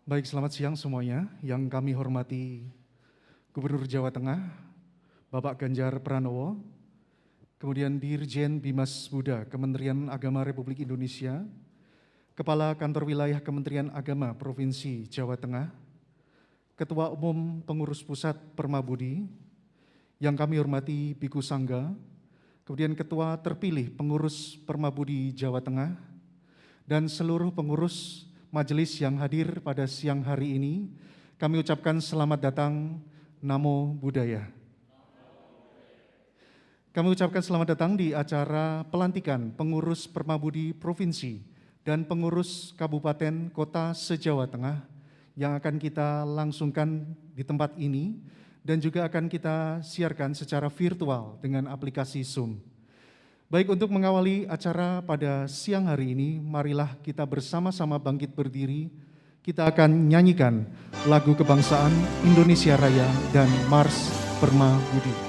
Baik, selamat siang semuanya. Yang kami hormati Gubernur Jawa Tengah, Bapak Ganjar Pranowo, kemudian Dirjen Bimas Buddha, Kementerian Agama Republik Indonesia, Kepala Kantor Wilayah Kementerian Agama Provinsi Jawa Tengah, Ketua Umum Pengurus Pusat Permabudi, yang kami hormati Biku Sangga, kemudian Ketua Terpilih Pengurus Permabudi Jawa Tengah, dan seluruh pengurus majelis yang hadir pada siang hari ini, kami ucapkan selamat datang, Namo Buddhaya. Kami ucapkan selamat datang di acara pelantikan pengurus Permabudi Provinsi dan pengurus Kabupaten Kota se-Jawa Tengah yang akan kita langsungkan di tempat ini dan juga akan kita siarkan secara virtual dengan aplikasi Zoom. Baik, untuk mengawali acara pada siang hari ini, marilah kita bersama-sama bangkit berdiri. Kita akan nyanyikan lagu kebangsaan Indonesia Raya dan Mars Permabudi.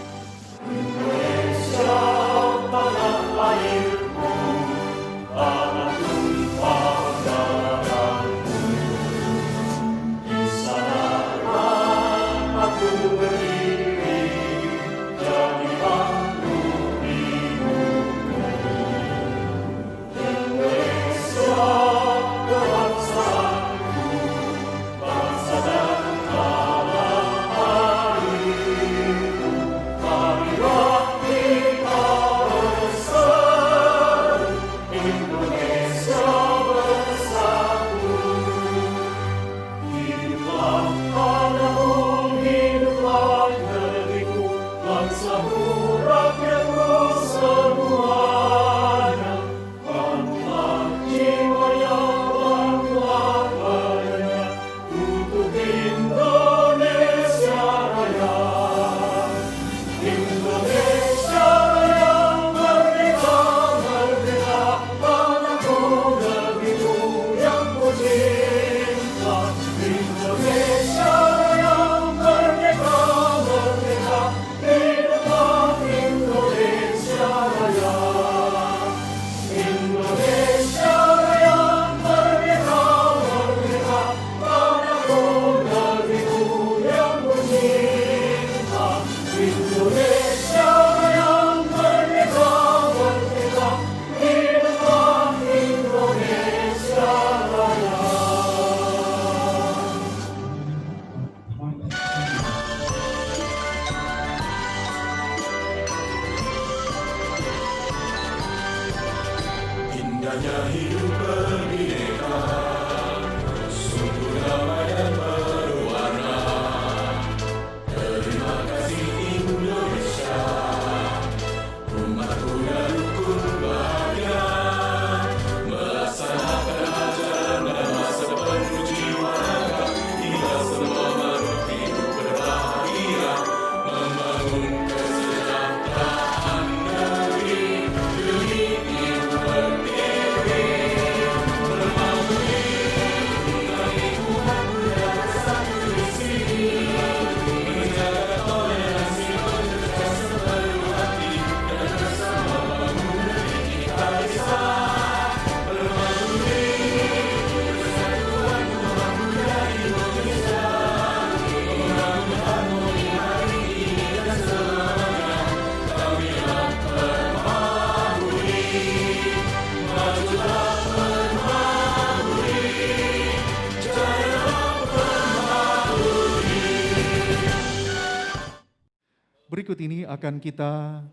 Berikut ini akan kita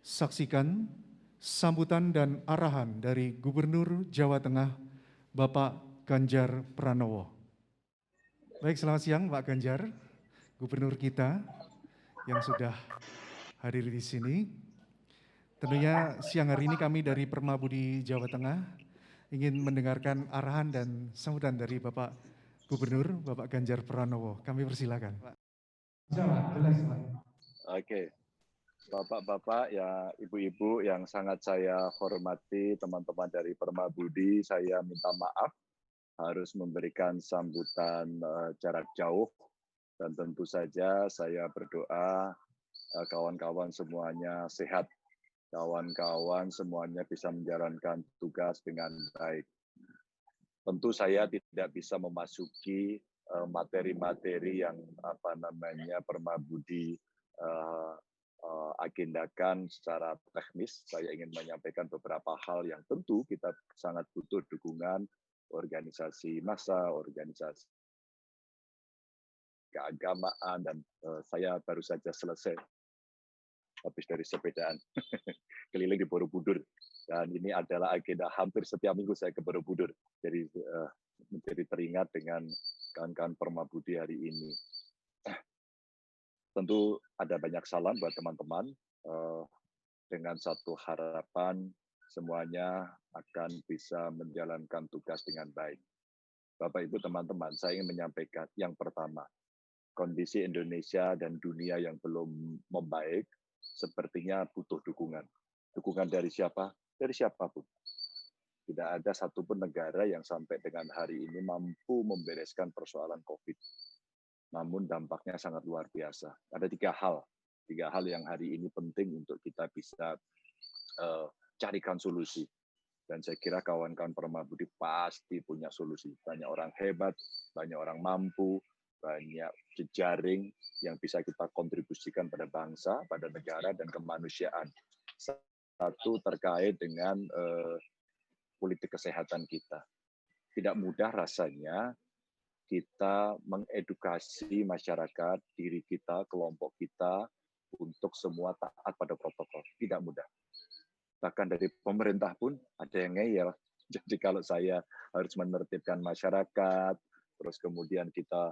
saksikan sambutan dan arahan dari Gubernur Jawa Tengah, Bapak Ganjar Pranowo. Baik, selamat siang Pak Ganjar, Gubernur kita yang sudah hadir di sini. Tentunya siang hari ini kami dari Permabudi Jawa Tengah ingin mendengarkan arahan dan sambutan dari Bapak Gubernur, Bapak Ganjar Pranowo. Kami persilakan. Pak. Jelas, Pak. Oke, Bapak-bapak, ya Ibu-ibu yang sangat saya hormati, teman-teman dari Permabudi, saya minta maaf harus memberikan sambutan jarak jauh, dan tentu saja saya berdoa kawan-kawan semuanya sehat, kawan-kawan semuanya bisa menjalankan tugas dengan baik. Tentu saya tidak bisa memasuki materi-materi yang Permabudi agendakan secara teknis. Saya ingin menyampaikan beberapa hal yang tentu kita sangat butuh dukungan organisasi massa, organisasi keagamaan, dan saya baru saja selesai habis dari sepedaan keliling di Borobudur, dan ini adalah agenda hampir setiap minggu saya ke Borobudur, jadi menjadi teringat dengan kawan-kawan Permabudi hari ini. Tentu ada banyak salam buat teman-teman, dengan satu harapan semuanya akan bisa menjalankan tugas dengan baik. Bapak Ibu teman-teman, saya ingin menyampaikan yang pertama, kondisi Indonesia dan dunia yang belum membaik sepertinya butuh dukungan. Dukungan dari siapa? Dari siapapun. Tidak ada satupun negara yang sampai dengan hari ini mampu membereskan persoalan COVID. Namun dampaknya sangat luar biasa. Ada tiga hal yang hari ini penting untuk kita bisa carikan solusi. Dan saya kira kawan-kawan Permabudi pasti punya solusi. Banyak orang hebat, banyak orang mampu, banyak jejaring yang bisa kita kontribusikan pada bangsa, pada negara, dan kemanusiaan. Satu terkait dengan politik kesehatan kita. Tidak mudah rasanya kita mengedukasi masyarakat, diri kita, kelompok kita, untuk semua taat pada protokol. Tidak mudah. Bahkan dari pemerintah pun ada yang ngeyel. Jadi kalau saya harus menertibkan masyarakat, terus kemudian kita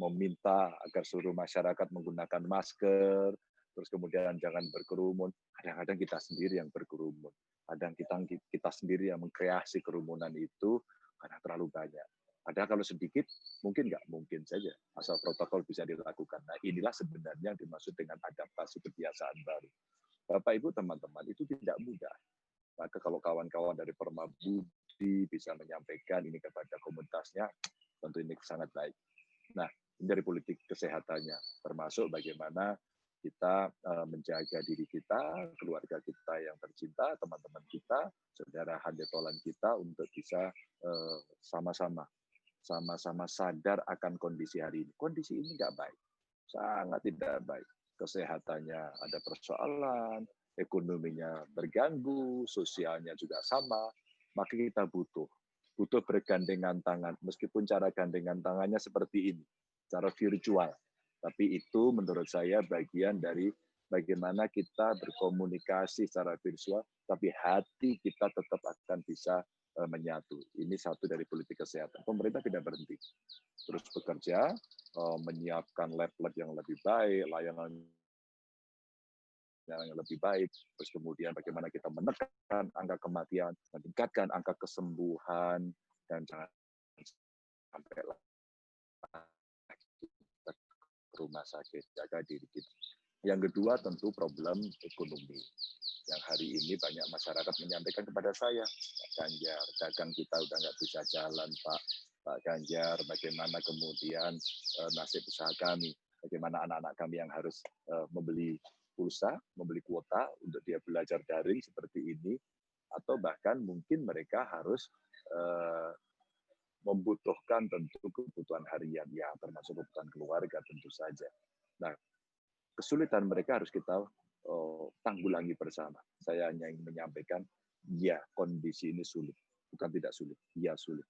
meminta agar seluruh masyarakat menggunakan masker, terus kemudian jangan berkerumun, kadang-kadang kita sendiri yang berkerumun. Kadang kita sendiri yang mengkreasi kerumunan itu karena terlalu banyak. Padahal kalau sedikit, mungkin nggak mungkin saja, asal protokol bisa dilakukan. Nah, inilah sebenarnya yang dimaksud dengan adaptasi kebiasaan baru. Bapak, Ibu, teman-teman, itu tidak mudah. Maka kalau kawan-kawan dari Permabudi bisa menyampaikan ini kepada komunitasnya, tentu ini sangat baik. Nah, ini dari politik kesehatannya, termasuk bagaimana kita menjaga diri kita, keluarga kita yang tercinta, teman-teman kita, saudara handetolan kita, untuk bisa sama-sama sadar akan kondisi hari ini. Kondisi ini nggak baik, sangat tidak baik. Kesehatannya ada persoalan, ekonominya terganggu, sosialnya juga sama. Maka kita butuh bergandengan tangan, meskipun cara gandengan tangannya seperti ini, cara virtual. Tapi itu menurut saya bagian dari bagaimana kita berkomunikasi secara virtual, tapi hati kita tetap akan bisa menyatu. Ini satu dari politik kesehatan. Pemerintah tidak berhenti. Terus bekerja, menyiapkan lab-lab yang lebih baik, layanan yang lebih baik, terus kemudian bagaimana kita menekan angka kematian, meningkatkan angka kesembuhan, dan jangan sampai kita ke rumah sakit, jaga diri kita. Yang kedua tentu problem ekonomi. Yang hari ini banyak masyarakat menyampaikan kepada saya, Pak Ganjar, dagang kita udah nggak bisa jalan, Pak Ganjar, bagaimana kemudian nasib usaha kami, bagaimana anak-anak kami yang harus membeli pulsa, membeli kuota untuk dia belajar daring seperti ini, atau bahkan mungkin mereka harus membutuhkan tentu kebutuhan harian, ya termasuk kebutuhan keluarga tentu saja. Nah, kesulitan mereka harus kita tanggulangi bersama. Saya hanya ingin menyampaikan, ya kondisi ini sulit, bukan tidak sulit, ya sulit.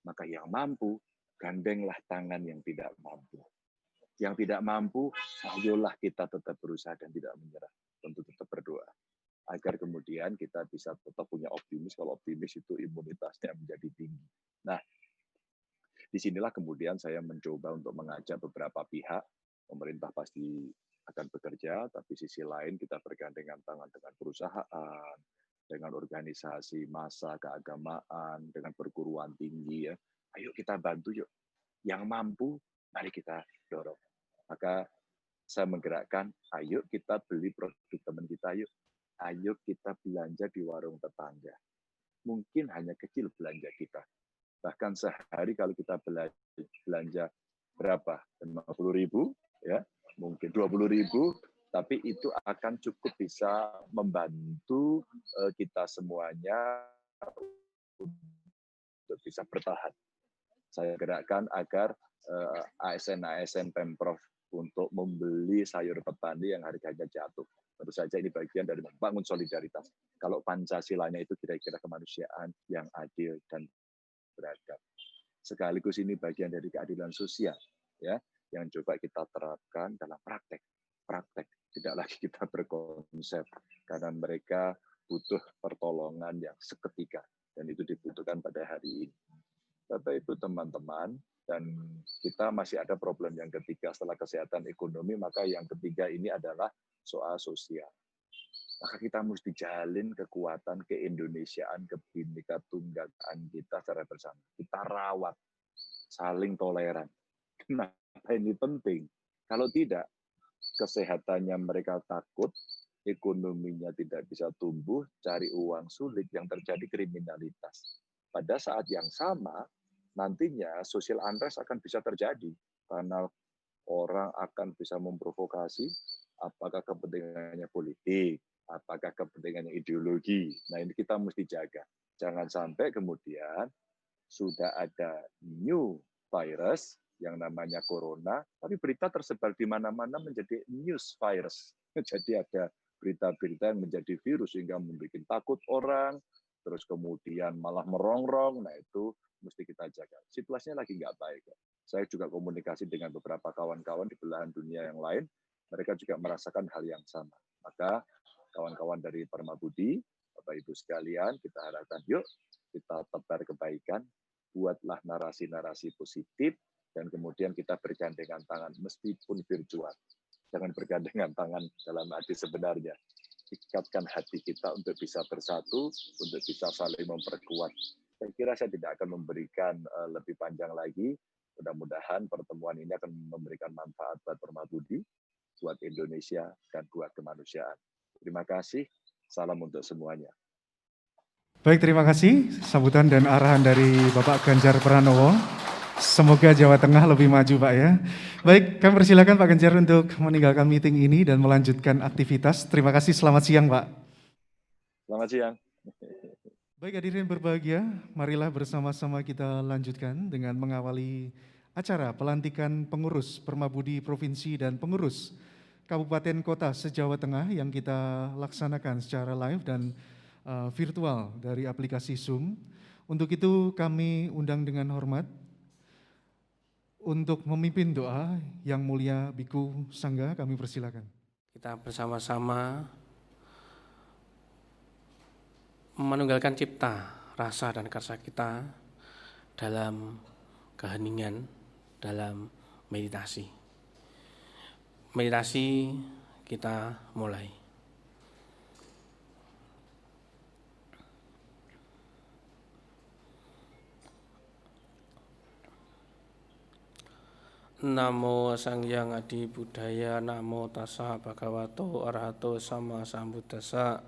Maka yang mampu, gandenglah tangan yang tidak mampu. Yang tidak mampu, ayolah kita tetap berusaha dan tidak menyerah. Tentu tetap berdoa. Agar kemudian kita bisa tetap punya optimis, kalau optimis itu imunitasnya menjadi tinggi. Nah, disinilah kemudian saya mencoba untuk mengajak beberapa pihak, pemerintah pasti akan bekerja, tapi sisi lain kita bergandengan tangan dengan perusahaan, dengan organisasi massa keagamaan, dengan perguruan tinggi. Ya. Ayo kita bantu yuk. Yang mampu, mari kita dorong. Maka saya menggerakkan, ayo kita beli produk teman kita, yuk. Ayo kita belanja di warung tetangga. Mungkin hanya kecil belanja kita. Bahkan sehari kalau kita belanja berapa? 50.000, ya, mungkin 20.000, tapi itu akan cukup bisa membantu kita semuanya untuk untuk bisa bertahan. Saya gerakkan agar ASN-ASN Pemprov untuk membeli sayur petani yang harganya jatuh. Tentu saja ini bagian dari membangun solidaritas. Kalau Pancasilanya itu kira-kira kemanusiaan yang adil dan beradab. Sekaligus ini bagian dari keadilan sosial, ya, yang coba kita terapkan dalam praktek. Tidak lagi kita berkonsep, karena mereka butuh pertolongan yang seketika, dan itu dibutuhkan pada hari ini. Bapak Ibu teman-teman, dan kita masih ada problem yang ketiga setelah kesehatan ekonomi, maka yang ketiga ini adalah soal sosial. Maka kita mesti jalin kekuatan keindonesiaan, kebhinneka tunggakan kita secara bersama. Kita rawat, saling toleran. Kenapa ini penting? Kalau tidak, kesehatannya mereka takut, ekonominya tidak bisa tumbuh, cari uang sulit, yang terjadi kriminalitas. Pada saat yang sama, nantinya social unrest akan bisa terjadi karena orang akan bisa memprovokasi apakah kepentingannya politik, apakah kepentingannya ideologi. Nah, ini kita mesti jaga. Jangan sampai kemudian sudah ada new virus yang namanya corona, tapi berita tersebar di mana-mana menjadi news virus. Jadi ada berita-berita yang menjadi virus sehingga membuat takut orang, terus kemudian malah merongrong. Nah, itu mesti kita jaga. Situasinya lagi nggak baik. Saya juga komunikasi dengan beberapa kawan-kawan di belahan dunia yang lain, mereka juga merasakan hal yang sama. Maka kawan-kawan dari Permabudi, Bapak Ibu sekalian, kita harapkan yuk kita tebar kebaikan, buatlah narasi-narasi positif, dan kemudian kita bergandengan tangan meskipun virtual. Jangan bergandengan tangan dalam arti sebenarnya. Ikatkan hati kita untuk bisa bersatu, untuk bisa saling memperkuat. Saya kira saya tidak akan memberikan lebih panjang lagi. Mudah-mudahan pertemuan ini akan memberikan manfaat buat Permabudi, buat Indonesia, dan buat kemanusiaan. Terima kasih. Salam untuk semuanya. Baik, terima kasih sambutan dan arahan dari Bapak Ganjar Pranowo. Semoga Jawa Tengah lebih maju, Pak ya. Baik, kami persilakan Pak Ganjar untuk meninggalkan meeting ini dan melanjutkan aktivitas. Terima kasih, selamat siang, Pak. Selamat siang. Baik, hadirin berbahagia, marilah bersama-sama kita lanjutkan dengan mengawali acara pelantikan pengurus Permabudi Provinsi dan pengurus Kabupaten Kota se-Jawa Tengah yang kita laksanakan secara live dan virtual dari aplikasi Zoom. Untuk itu kami undang dengan hormat untuk memimpin doa Yang Mulia Biku Sangga, kami persilakan. Kita bersama-sama menunggalkan cipta, rasa dan karsa kita dalam keheningan, dalam meditasi. Meditasi kita mulai. Namo Sang Hyang Adi Buddhaya, Namo Tassa Bhagavato Arahato Sama Sambuddhassa,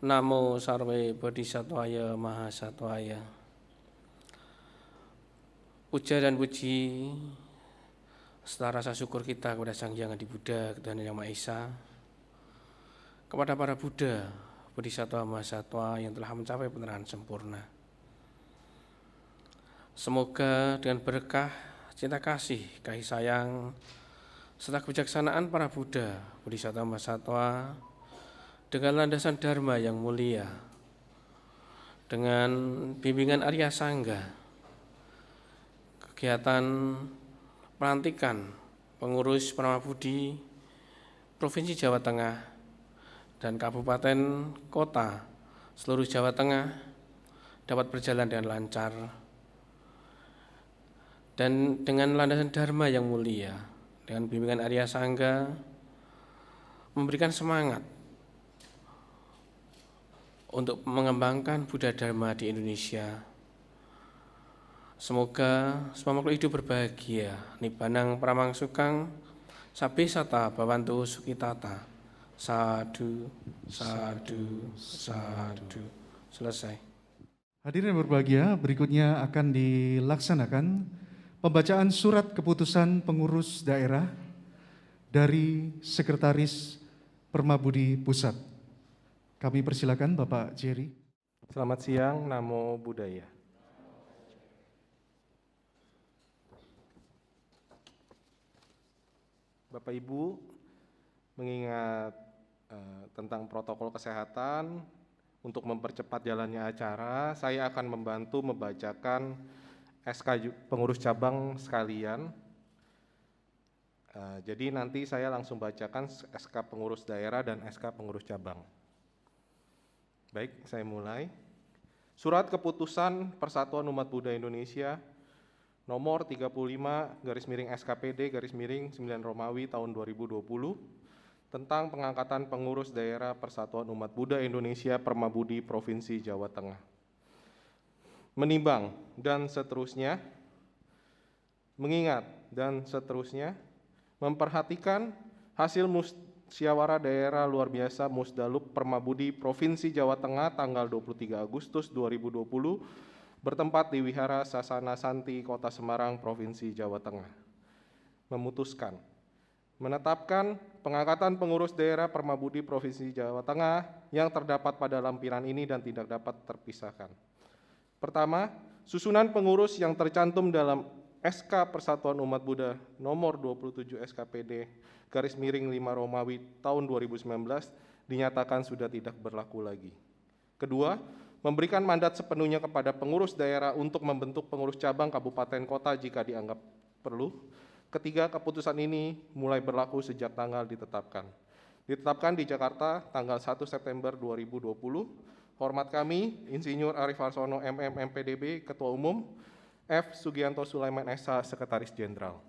Namo Sarve Bodhisattvaya Mahasattvaya. Puja dan puji serta rasa syukur kita kepada Sang Hyang Adi Buddha dan Yang Maha Esa, kepada para Buddha, Bodhisattva, Mahasatwa yang telah mencapai penerangan sempurna. Semoga dengan berkah, cinta kasih, kasih sayang, serta kebijaksanaan para Buddha, Bodhisattva, Mahasatwa, dengan landasan Dharma yang mulia, dengan bimbingan Arya Sangga, kegiatan pelantikan pengurus Permabudi Provinsi Jawa Tengah dan Kabupaten Kota seluruh Jawa Tengah dapat berjalan dengan lancar dan dengan landasan Dharma yang mulia, dengan bimbingan Arya Sangga, memberikan semangat untuk mengembangkan Buddha Dharma di Indonesia. Semoga semua makhluk hidup berbahagia, Nibbanang Pramangsukang, Sabe Sata Bhavantu Sukitata. Sadu, sadu, sadu. Selesai. Hadirin yang berbahagia, berikutnya akan dilaksanakan pembacaan surat keputusan pengurus daerah dari Sekretaris Permabudi Pusat. Kami persilakan Bapak Jerry. Selamat siang, Namo Buddhaya. Bapak Ibu, mengingat tentang protokol kesehatan, untuk mempercepat jalannya acara, saya akan membantu membacakan SK pengurus cabang sekalian. Jadi nanti saya langsung bacakan SK pengurus daerah dan SK pengurus cabang. Baik, saya mulai. Surat Keputusan Persatuan Umat Buddha Indonesia nomor 35/SKPD/9 Romawi tahun 2020 tentang pengangkatan pengurus daerah Persatuan Umat Buddha Indonesia Permabudi Provinsi Jawa Tengah. Menimbang dan seterusnya, mengingat dan seterusnya, memperhatikan hasil musyawarah daerah luar biasa Musdaluk Permabudi Provinsi Jawa Tengah tanggal 23 Agustus 2020 bertempat di Wihara Sasana Santi, Kota Semarang, Provinsi Jawa Tengah. Memutuskan menetapkan pengangkatan pengurus daerah Permabudi Provinsi Jawa Tengah yang terdapat pada lampiran ini dan tidak dapat terpisahkan. Pertama, susunan pengurus yang tercantum dalam SK Persatuan Umat Buddha nomor 27 SKPD/5 Romawi tahun 2019 dinyatakan sudah tidak berlaku lagi. Kedua, memberikan mandat sepenuhnya kepada pengurus daerah untuk membentuk pengurus cabang kabupaten kota jika dianggap perlu. Ketiga, keputusan ini mulai berlaku sejak tanggal ditetapkan. Ditetapkan di Jakarta tanggal 1 September 2020. Hormat kami, Insinyur Arif Warsono MM MPDB, Ketua Umum, F. Sugianto Sulaiman SH, Sekretaris Jenderal.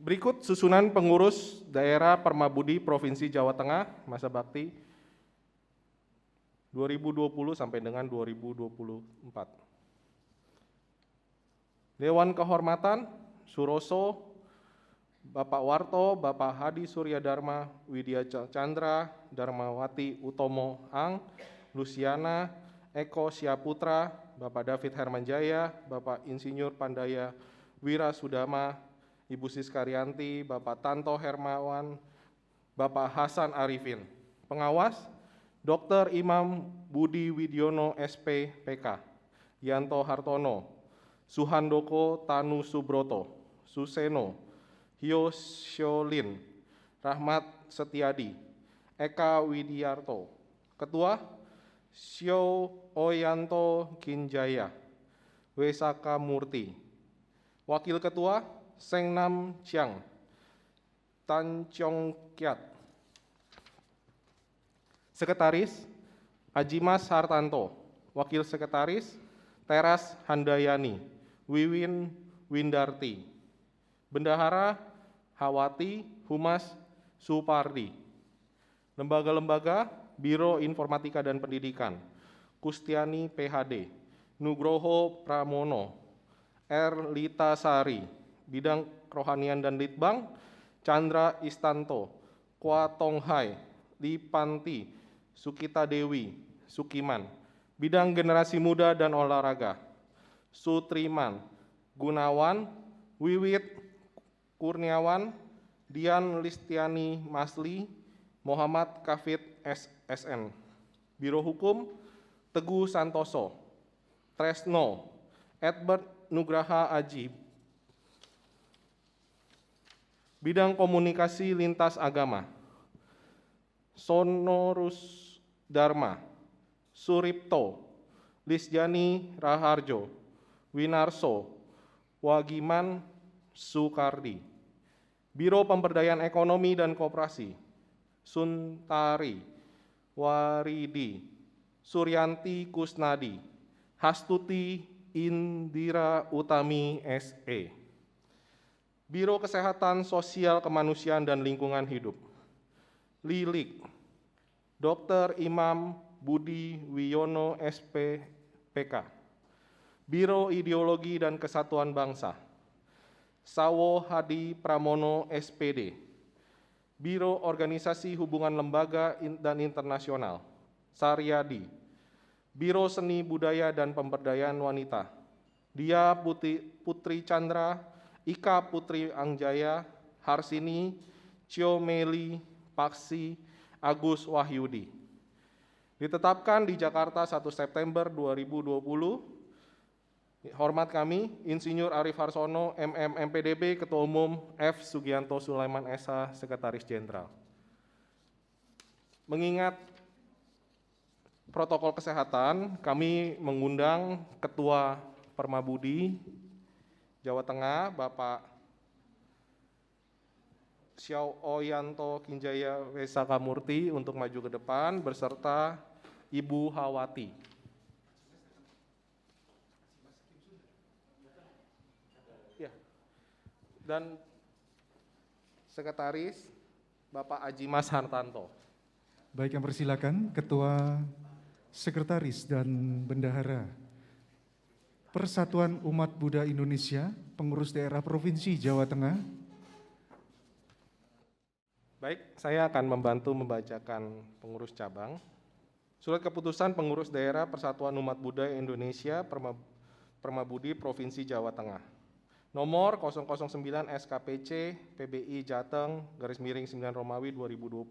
Berikut susunan pengurus daerah Permabudi Provinsi Jawa Tengah masa bakti 2020 sampai dengan 2024. Dewan Kehormatan Suroso, Bapak Warto, Bapak Hadi Surya Dharma, Widya Chandra, Darmawati Utomo Ang, Luciana, Eko Syaputra, Bapak David Hermanjaya, Bapak Insinyur Pandaya Wira Sudama, Ibu Siskarianti, Bapak Tanto Hermawan, Bapak Hasan Arifin. Pengawas, Dr. Imam Budi Widyono SP PK, Yanto Hartono, Suhandoko Tanu Subroto, Suseno, Hyo Syolin, Rahmat Setiadi, Eka Widiarto. Ketua, Syo Oyanto Kinjaya, Wesaka Murti. Wakil Ketua, Sengnam Chiang, Tan Chong Kiat. Sekretaris, Ajimas Hartanto. Wakil Sekretaris, Teras Handayani, Wiwin Windarti. Bendahara, Hawati Humas Supardi. Lembaga-lembaga, Biro Informatika dan Pendidikan, Kustiani PhD, Nugroho Pramono, R. Lita Sari. Bidang Kerohanian dan Litbang, Chandra Istanto, Kwa Tonghai, Lipanti, Sukita Dewi, Sukiman. Bidang Generasi Muda dan Olahraga, Sutriman, Gunawan, Wiwit Kurniawan, Dian Listiani Masli, Muhammad Kafid SSN. Biro Hukum, Teguh Santoso, Tresno, Edward Nugraha Aji. Bidang Komunikasi Lintas Agama, Sonorus Dharma, Suripto, Lisjani Raharjo, Winarso, Wagiman Sukardi. Biro Pemberdayaan Ekonomi dan Koperasi, Suntari Waridi, Suryanti Kusnadi, Hastuti Indira Utami SE. Biro Kesehatan Sosial Kemanusiaan dan Lingkungan Hidup, Lilik, Dr. Imam Budi Wiono SP PK. Biro Ideologi dan Kesatuan Bangsa, Sawo Hadi Pramono SPD. Biro Organisasi Hubungan Lembaga dan Internasional, Saryadi. Biro Seni Budaya dan Pemberdayaan Wanita, Dia Putri Chandra, Ika Putri Angjaya, Harsini, Cio Meli, Paksi, Agus Wahyudi. Ditetapkan di Jakarta 1 September 2020, Hormat kami, Insinyur Arif Harsono, MM MPDB, Ketua Umum, F. Sugianto Sulaiman SH, Sekretaris Jenderal. Mengingat protokol kesehatan, kami mengundang Ketua Permabudi Jawa Tengah, Bapak Xiao Oyanto Kinjaya Wesaka Murti untuk maju ke depan beserta Ibu Hawati. Ya. Dan Sekretaris Bapak Ajimas Hartanto. Baik, yang persilakan Ketua Sekretaris dan Bendahara Persatuan Umat Buddha Indonesia, Pengurus Daerah Provinsi Jawa Tengah. Baik, saya akan membantu membacakan pengurus cabang. Surat keputusan pengurus daerah Persatuan Umat Buddha Indonesia Permabudi Provinsi Jawa Tengah. Nomor 009 SKPC PBI Jateng _9 Romawi 2020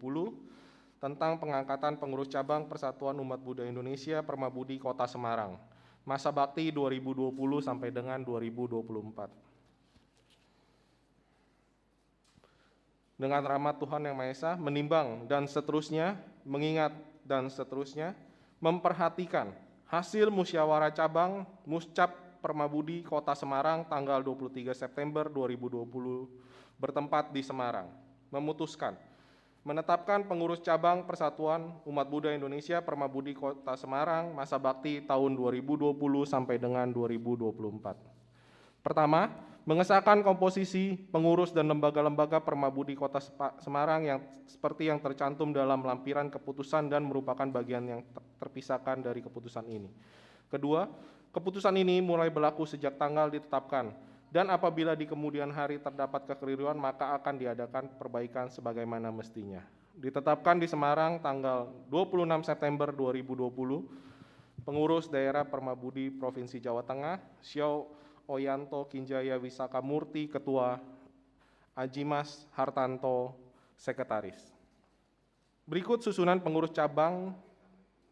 tentang pengangkatan pengurus cabang Persatuan Umat Buddha Indonesia Permabudi Kota Semarang, masa bakti 2020 sampai dengan 2024. Dengan rahmat Tuhan Yang Maha Esa, menimbang dan seterusnya, mengingat dan seterusnya, memperhatikan hasil musyawarah cabang Muscap Permabudi Kota Semarang tanggal 23 September 2020 bertempat di Semarang, memutuskan menetapkan pengurus cabang Persatuan Umat Buddha Indonesia Permabudi Kota Semarang masa bakti tahun 2020 sampai dengan 2024. Pertama, mengesahkan komposisi pengurus dan lembaga-lembaga Permabudi Kota Semarang yang seperti yang tercantum dalam lampiran keputusan dan merupakan bagian yang terpisahkan dari keputusan ini. Kedua, keputusan ini mulai berlaku sejak tanggal ditetapkan dan apabila di kemudian hari terdapat kekeliruan maka akan diadakan perbaikan sebagaimana mestinya. Ditetapkan di Semarang tanggal 26 September 2020, pengurus daerah Permabudi Provinsi Jawa Tengah, Xiao Oyanto Kinjaya Wisaka Murti, Ketua, Ajimas Hartanto, Sekretaris. Berikut susunan pengurus cabang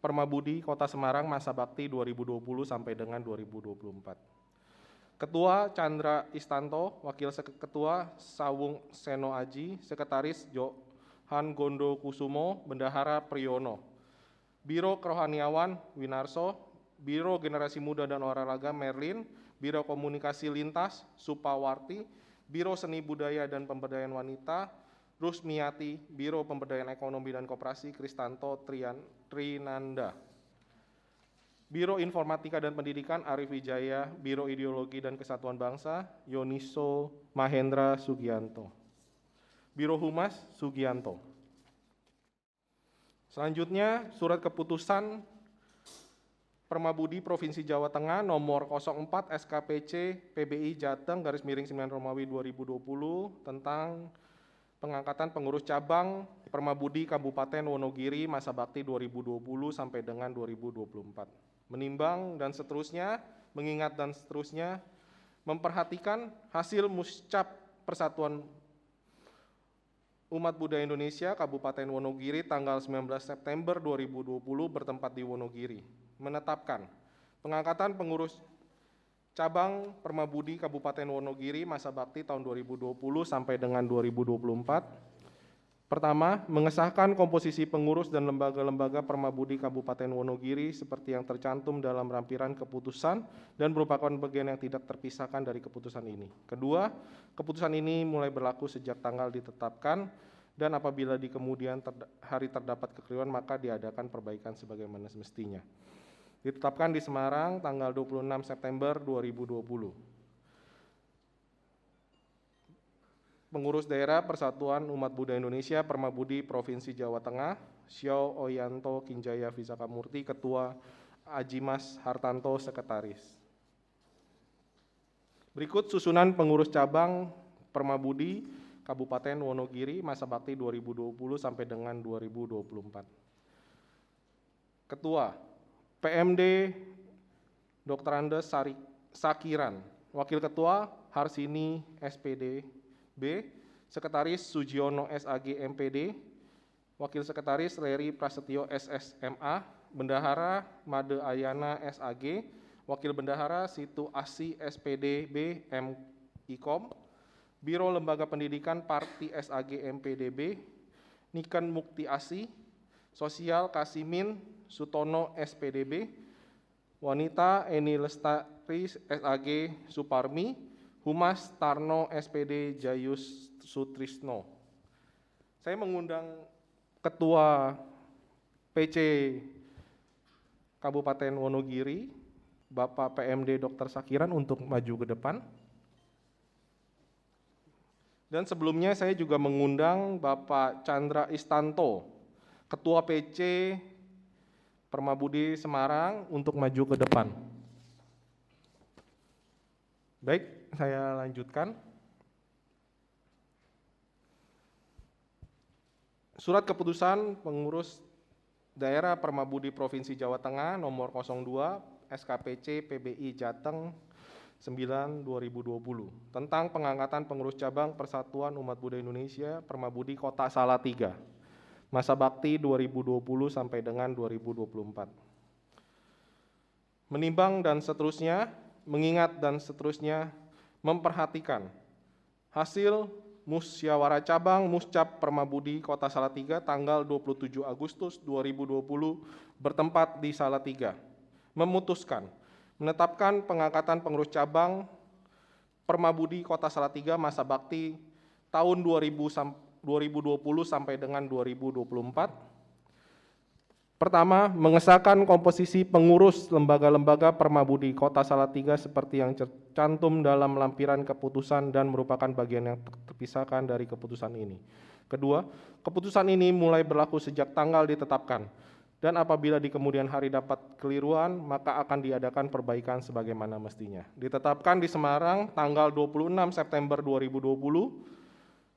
Permabudi Kota Semarang masa bakti 2020 sampai dengan 2024. Ketua Chandra Istanto, Wakil Ketua Sawung Seno Aji, Sekretaris Johan Gondo Kusumo, Bendahara Priyono, Biro Kerohaniawan Winarso, Biro Generasi Muda dan Olahraga Merlin, Biro Komunikasi Lintas Supawarti, Biro Seni Budaya dan Pemberdayaan Wanita Rusmiati, Biro Pemberdayaan Ekonomi dan Koperasi Kristanto Trinanda, Biro Informatika dan Pendidikan Arif Wijaya, Biro Ideologi dan Kesatuan Bangsa Yoniso Mahendra Sugianto, Biro Humas Sugianto. Selanjutnya, surat keputusan Permabudi Provinsi Jawa Tengah nomor 04 SKPC PBI Jateng _9 Romawi 2020 tentang pengangkatan pengurus cabang Permabudi Kabupaten Wonogiri masa bakti 2020 sampai dengan 2024. Menimbang dan seterusnya, mengingat dan seterusnya, memperhatikan hasil muscap Persatuan Umat Buddha Indonesia Kabupaten Wonogiri tanggal 19 September 2020 bertempat di Wonogiri, menetapkan pengangkatan pengurus cabang Permabudi Kabupaten Wonogiri masa bakti tahun 2020 sampai dengan 2024. Pertama, mengesahkan komposisi pengurus dan lembaga-lembaga Permabudi Kabupaten Wonogiri seperti yang tercantum dalam lampiran keputusan dan merupakan bagian yang tidak terpisahkan dari keputusan ini. Kedua, keputusan ini mulai berlaku sejak tanggal ditetapkan dan apabila di kemudian hari terdapat kekeliruan maka diadakan perbaikan sebagaimana semestinya. Ditetapkan di Semarang tanggal 26 September 2020. Pengurus daerah Persatuan Umat Buddha Indonesia Permabudi Provinsi Jawa Tengah, Xiao Oyanto Kinjaya Wisaka Murti, Ketua, Ajimas Hartanto, Sekretaris. Berikut susunan pengurus cabang Permabudi Kabupaten Wonogiri masa bakti 2020 sampai dengan 2024. Ketua, PMD Dr. Andes Sakiran, Wakil Ketua Harsini SPD B, Sekretaris Sujiono SAG MPD, Wakil Sekretaris Leri Prasetyo SSMA, Bendahara Made Ayana SAG, Wakil Bendahara Situ Asi SPDB M.Ikom, Biro Lembaga Pendidikan Parti SAG MPDB, Niken Mukti Asi, Sosial Kasimin Sutono SPDB, Wanita Eni Lestari SAG Suparmi, Humas Tarno SPD Jayus Sutrisno. Saya mengundang Ketua PC Kabupaten Wonogiri, Bapak PMD Dr. Sakiran untuk maju ke depan. Dan sebelumnya saya juga mengundang Bapak Chandra Istanto, Ketua PC Permabudi Semarang untuk maju ke depan. Baik, saya lanjutkan. Surat keputusan pengurus daerah Permabudi Provinsi Jawa Tengah nomor 02 SKPC PBI Jateng 9/2020 tentang pengangkatan pengurus cabang Persatuan Umat Buddha Indonesia Permabudi Kota Salatiga masa bakti 2020 sampai dengan 2024. Menimbang dan seterusnya, mengingat dan seterusnya, memperhatikan hasil musyawarah cabang Muscap Permabudi Kota Salatiga tanggal 27 Agustus 2020 bertempat di Salatiga, memutuskan menetapkan pengangkatan pengurus cabang Permabudi Kota Salatiga masa bakti tahun 2020 sampai dengan 2024. Pertama, mengesahkan komposisi pengurus lembaga-lembaga Permabudi Kota Salatiga seperti yang tercantum dalam lampiran keputusan dan merupakan bagian yang terpisahkan dari keputusan ini. Kedua, keputusan ini mulai berlaku sejak tanggal ditetapkan, dan apabila di kemudian hari dapat keliruan, maka akan diadakan perbaikan sebagaimana mestinya. Ditetapkan di Semarang tanggal 26 September 2020,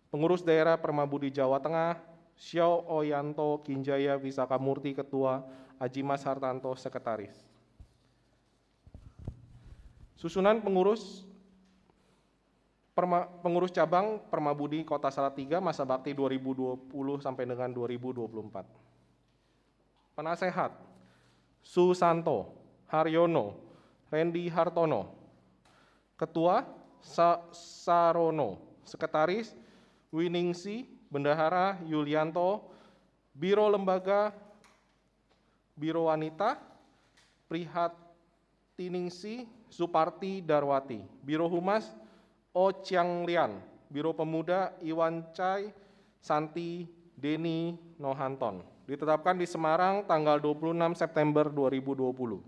pengurus daerah Permabudi Jawa Tengah, Xiao Oyanto Kinjaya Wisakamurti Ketua, Ajimas Hartanto Sekretaris. Susunan pengurus cabang Permabudi Kota Salatiga masa bakti 2020 sampai dengan 2024. Penasehat Susanto Haryono Randy Hartono, Ketua Sarono, Sekretaris Winingsi Bendahara Yulianto, Biro Lembaga Biro Wanita Prihatiningsi Suparti Darwati, Biro Humas O Chiang Lian, Biro Pemuda Iwan Chai Santi Deni Nohanton. Ditetapkan di Semarang tanggal 26 September 2020.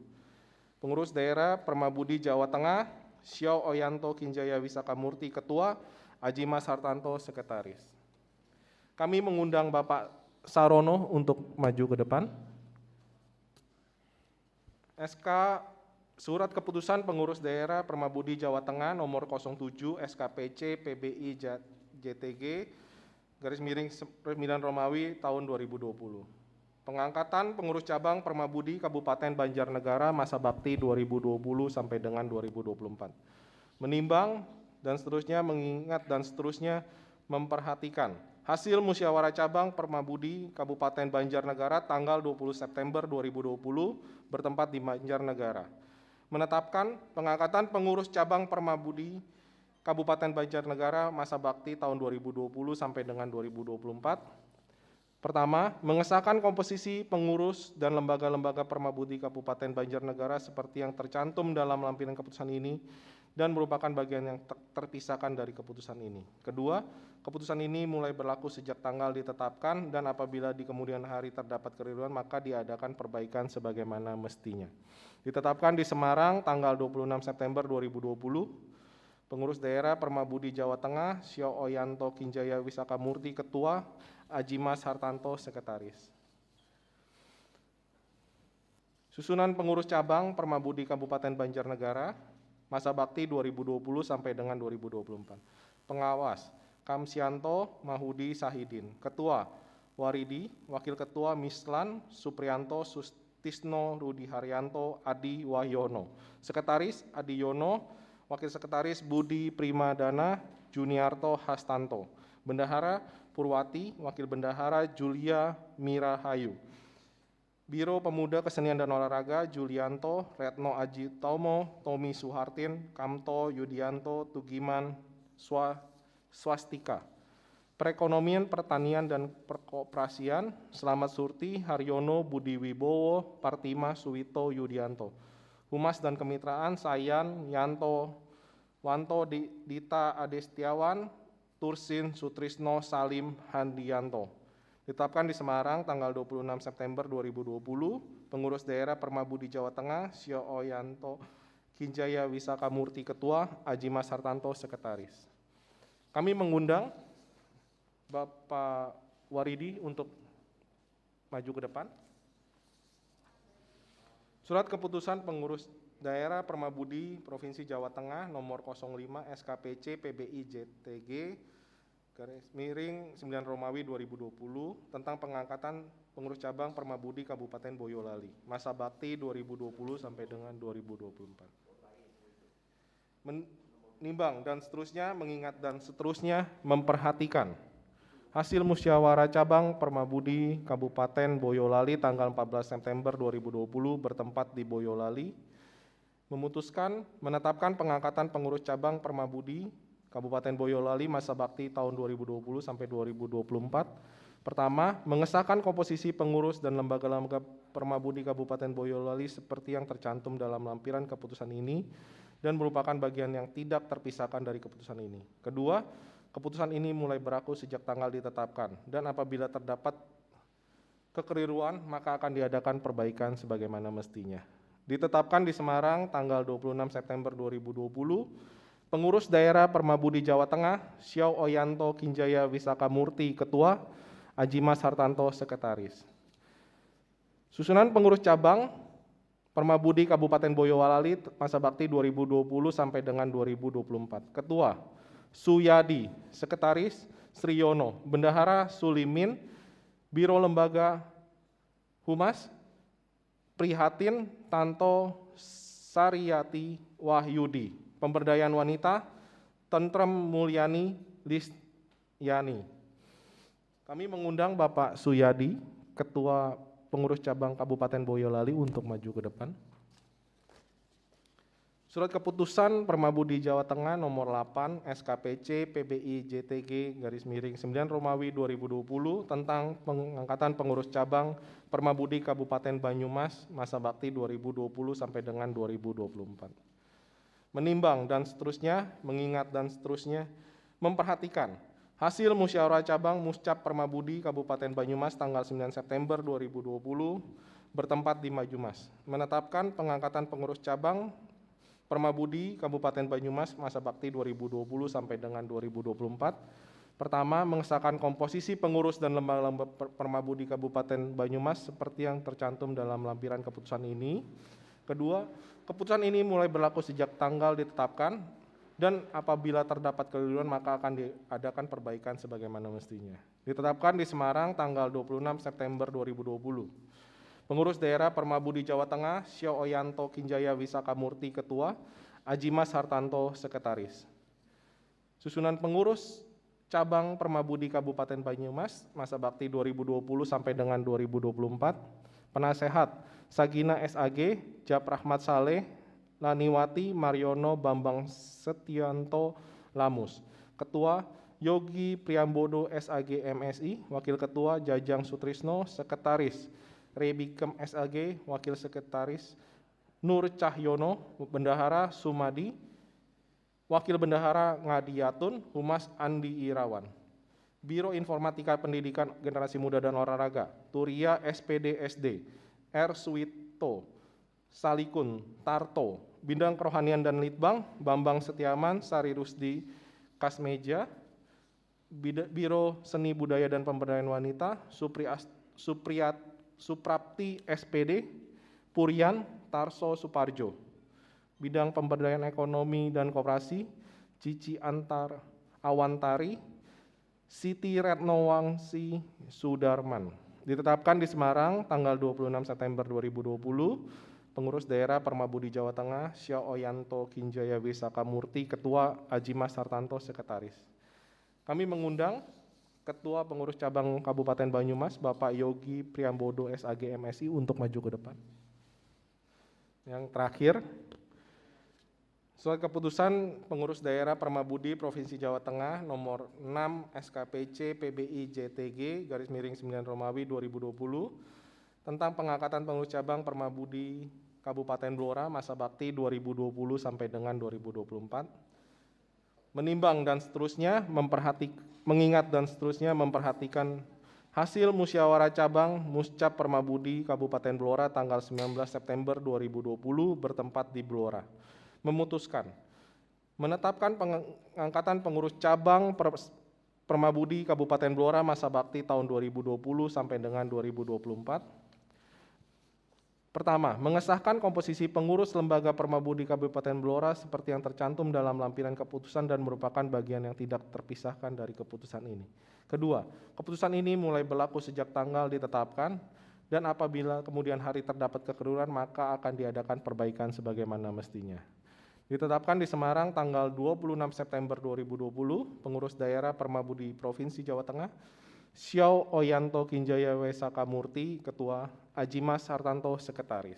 Pengurus daerah Permabudi Jawa Tengah, Xiao Oyanto Kinjaya Wisakamurti Ketua, Ajimas Hartanto Sekretaris. Kami mengundang Bapak Sarono untuk maju ke depan. SK Surat Keputusan Pengurus Daerah Permabudi Jawa Tengah nomor 07 SKPC PBI JTG _9 Romawi tahun 2020. Pengangkatan pengurus cabang Permabudi Kabupaten Banjarnegara masa bakti 2020 sampai dengan 2024. Menimbang dan seterusnya, mengingat dan seterusnya, memperhatikan hasil musyawarah cabang Permabudi Kabupaten Banjarnegara tanggal 20 September 2020 bertempat di Banjarnegara. Menetapkan pengangkatan pengurus cabang Permabudi Kabupaten Banjarnegara masa bakti tahun 2020 sampai dengan 2024. Pertama, mengesahkan komposisi pengurus dan lembaga-lembaga Permabudi Kabupaten Banjarnegara seperti yang tercantum dalam lampiran keputusan ini dan merupakan bagian yang terpisahkan dari keputusan ini. Kedua, keputusan ini mulai berlaku sejak tanggal ditetapkan dan apabila di kemudian hari terdapat keliruan maka diadakan perbaikan sebagaimana mestinya. Ditetapkan di Semarang tanggal 26 September 2020. Pengurus daerah Permabudi Jawa Tengah, Xiao Oyanto Kinjaya Wisakamurti Ketua, Ajimas Hartanto Sekretaris. Susunan pengurus cabang Permabudi Kabupaten Banjarnegara, masa bakti 2020 sampai dengan 2024. Pengawas, Kamsianto Mahudi Sahidin. Ketua, Waridi. Wakil Ketua, Mislan Suprianto Sustisno Rudi Haryanto Adi Wahyono. Sekretaris, Adi Yono. Wakil Sekretaris, Budi Primadana Juniarto Hastanto. Bendahara, Purwati. Wakil Bendahara, Julia Mirahayu. Biro Pemuda Kesenian dan Olahraga Julianto, Retno Ajitomo, Tommy Suhartin, Kamto, Yudianto, Tugiman, Swastika. Perekonomian, Pertanian, dan Perkoperasian, Slamet Surti, Haryono, Budi Wibowo, Partima, Suwito, Yudianto. Humas dan Kemitraan, Sayan, Yanto, Wanto, Dita Adestiawan, Tursin, Sutrisno, Salim, Handianto. Ditetapkan di Semarang tanggal 26 September 2020, Pengurus Daerah Permabudi Jawa Tengah, Sio Oyanto Kinjaya Wisaka Murti Ketua, Ajimas Hartanto Sekretaris. Kami mengundang Bapak Waridi untuk maju ke depan. Surat keputusan Pengurus Daerah Permabudi Provinsi Jawa Tengah nomor 05 SKPC PBI JTG _9 Romawi 2020 tentang pengangkatan pengurus cabang Permabudi Kabupaten Boyolali masa bakti 2020 sampai dengan 2024. Menimbang dan seterusnya, mengingat dan seterusnya, memperhatikan hasil musyawarah cabang Permabudi Kabupaten Boyolali tanggal 14 September 2020 bertempat di Boyolali, memutuskan menetapkan pengangkatan pengurus cabang Permabudi Kabupaten Boyolali masa bakti tahun 2020 sampai 2024. Pertama, mengesahkan komposisi pengurus dan lembaga-lembaga Permabudi Kabupaten Boyolali seperti yang tercantum dalam lampiran keputusan ini dan merupakan bagian yang tidak terpisahkan dari keputusan ini. Kedua, keputusan ini mulai berlaku sejak tanggal ditetapkan dan apabila terdapat kekeliruan maka akan diadakan perbaikan sebagaimana mestinya. Ditetapkan di Semarang tanggal 26 September 2020, Pengurus Daerah Permabudi Jawa Tengah, Sio Oyanto Kinjaya Wisaka Murti Ketua, Ajimas Hartanto Sekretaris. Susunan pengurus cabang Permabudi Kabupaten Boyolali masa bakti 2020 sampai dengan 2024. Ketua, Suyadi, Sekretaris, Sriyono, Bendahara Sulimin, Biro Lembaga Humas, Prihatin, Tanto, Sariyati, Wahyudi. Pemberdayaan Wanita, Tentrem Mulyani Listyani. Kami mengundang Bapak Suyadi, Ketua Pengurus Cabang Kabupaten Boyolali untuk maju ke depan. Surat keputusan Permabudi Jawa Tengah nomor 8 SKPC PBI JTG _9 Romawi 2020 tentang pengangkatan pengurus cabang Permabudi Kabupaten Banyumas masa bakti 2020 sampai dengan 2024. Menimbang dan seterusnya, mengingat dan seterusnya, memperhatikan hasil musyawarah cabang Muscap Permabudi Kabupaten Banyumas tanggal 9 September 2020 bertempat di Banyumas, menetapkan pengangkatan pengurus cabang Permabudi Kabupaten Banyumas masa bakti 2020 sampai dengan 2024. Pertama, mengesahkan komposisi pengurus dan lembaga-lembaga Permabudi Kabupaten Banyumas seperti yang tercantum dalam lampiran keputusan ini. Kedua, keputusan ini mulai berlaku sejak tanggal ditetapkan dan apabila terdapat kekeliruan maka akan diadakan perbaikan sebagaimana mestinya. Ditetapkan di Semarang tanggal 26 September 2020. Pengurus Daerah Permabudi Jawa Tengah, Sio Oyanto Kinjaya Wisaka Murti Ketua, Ajimas Hartanto Sekretaris. Susunan pengurus cabang Permabudi Kabupaten Banyumas masa bakti 2020 sampai dengan 2024. Penasehat Sagina SAG, Jab Rahmat Saleh, Laniwati Mariono Bambang Setianto Lamus. Ketua Yogi Priambodo SAG MSI, Wakil Ketua Jajang Sutrisno, Sekretaris Rebikem SAG, Wakil Sekretaris Nur Cahyono, Bendahara Sumadi, Wakil Bendahara Ngadiyatun, Humas Andi Irawan. Biro Informatika Pendidikan Generasi Muda dan Olahraga, Turia SPD SD, R. Suwito, Salikun, Tarto, Bidang Kerohanian dan Litbang, Bambang Setiaman, Sari Rusdi, Kasmeja, Biro Seni Budaya dan Pemberdayaan Wanita, Suprapti SPD, Purian, Tarso Suparjo, Bidang Pemberdayaan Ekonomi dan Koperasi, Cici Antar Awantari, Siti Retnowangsi Sudarman. Ditetapkan di Semarang tanggal 26 September 2020, Pengurus Daerah Permabudi Jawa Tengah, Sio Oyanto Kinjaya Wisaka Murti Ketua, Ajimas Hartanto Sekretaris. Kami mengundang Ketua Pengurus Cabang Kabupaten Banyumas, Bapak Yogi Priambodo SAG MSI untuk maju ke depan. Yang terakhir, surat keputusan Pengurus Daerah Permabudi Provinsi Jawa Tengah nomor 6 SKPC PBI JTG garis miring 9 Romawi 2020 tentang pengangkatan pengurus cabang Permabudi Kabupaten Blora masa bakti 2020 sampai dengan 2024. Menimbang dan seterusnya, mengingat dan seterusnya memperhatikan hasil musyawarah cabang Muscap Permabudi Kabupaten Blora tanggal 19 September 2020 bertempat di Blora. Memutuskan menetapkan pengangkatan pengurus cabang Permabudi Kabupaten Blora masa bakti tahun 2020 sampai dengan 2024. Pertama, mengesahkan komposisi pengurus lembaga Permabudi Kabupaten Blora seperti yang tercantum dalam lampiran keputusan dan merupakan bagian yang tidak terpisahkan dari keputusan ini. Kedua, keputusan ini mulai berlaku sejak tanggal ditetapkan dan apabila kemudian hari terdapat kekeliruan maka akan diadakan perbaikan sebagaimana mestinya. Ditetapkan di Semarang tanggal 26 September 2020, pengurus daerah Permabudi Provinsi Jawa Tengah, Xiao Oyanto Kinjaya Wesaka Murti, Ketua, Ajimas Hartanto, Sekretaris.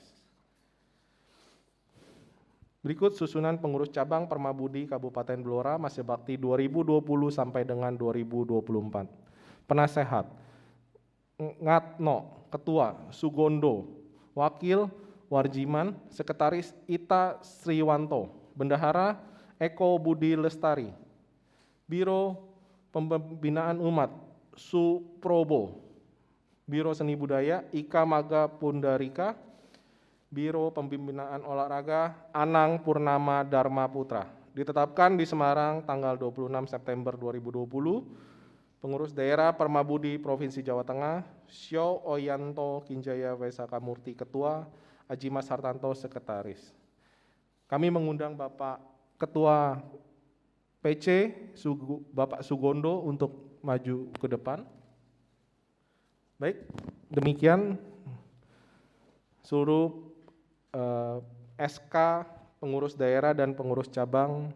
Berikut susunan pengurus cabang Permabudi Kabupaten Blora masa bakti 2020 sampai dengan 2024. Penasehat, Ngatno, Ketua, Sugondo, Wakil, Warjiman, Sekretaris Ita Sriwanto, Bendahara Eko Budi Lestari, Biro Pembinaan Umat Suprobo, Biro Seni Budaya Ika Maga Pundarika, Biro Pembinaan Olahraga Anang Purnama Dharma Putra. Ditetapkan di Semarang tanggal 26 September 2020, pengurus daerah Permabudi Provinsi Jawa Tengah, Xiao Oyanto Kinjaya Wesaka Murti, Ketua, Ajimas Hartanto, Sekretaris. Kami mengundang Bapak Ketua PC, Bapak Sugondo untuk maju ke depan. Baik, demikian seluruh SK pengurus daerah dan pengurus cabang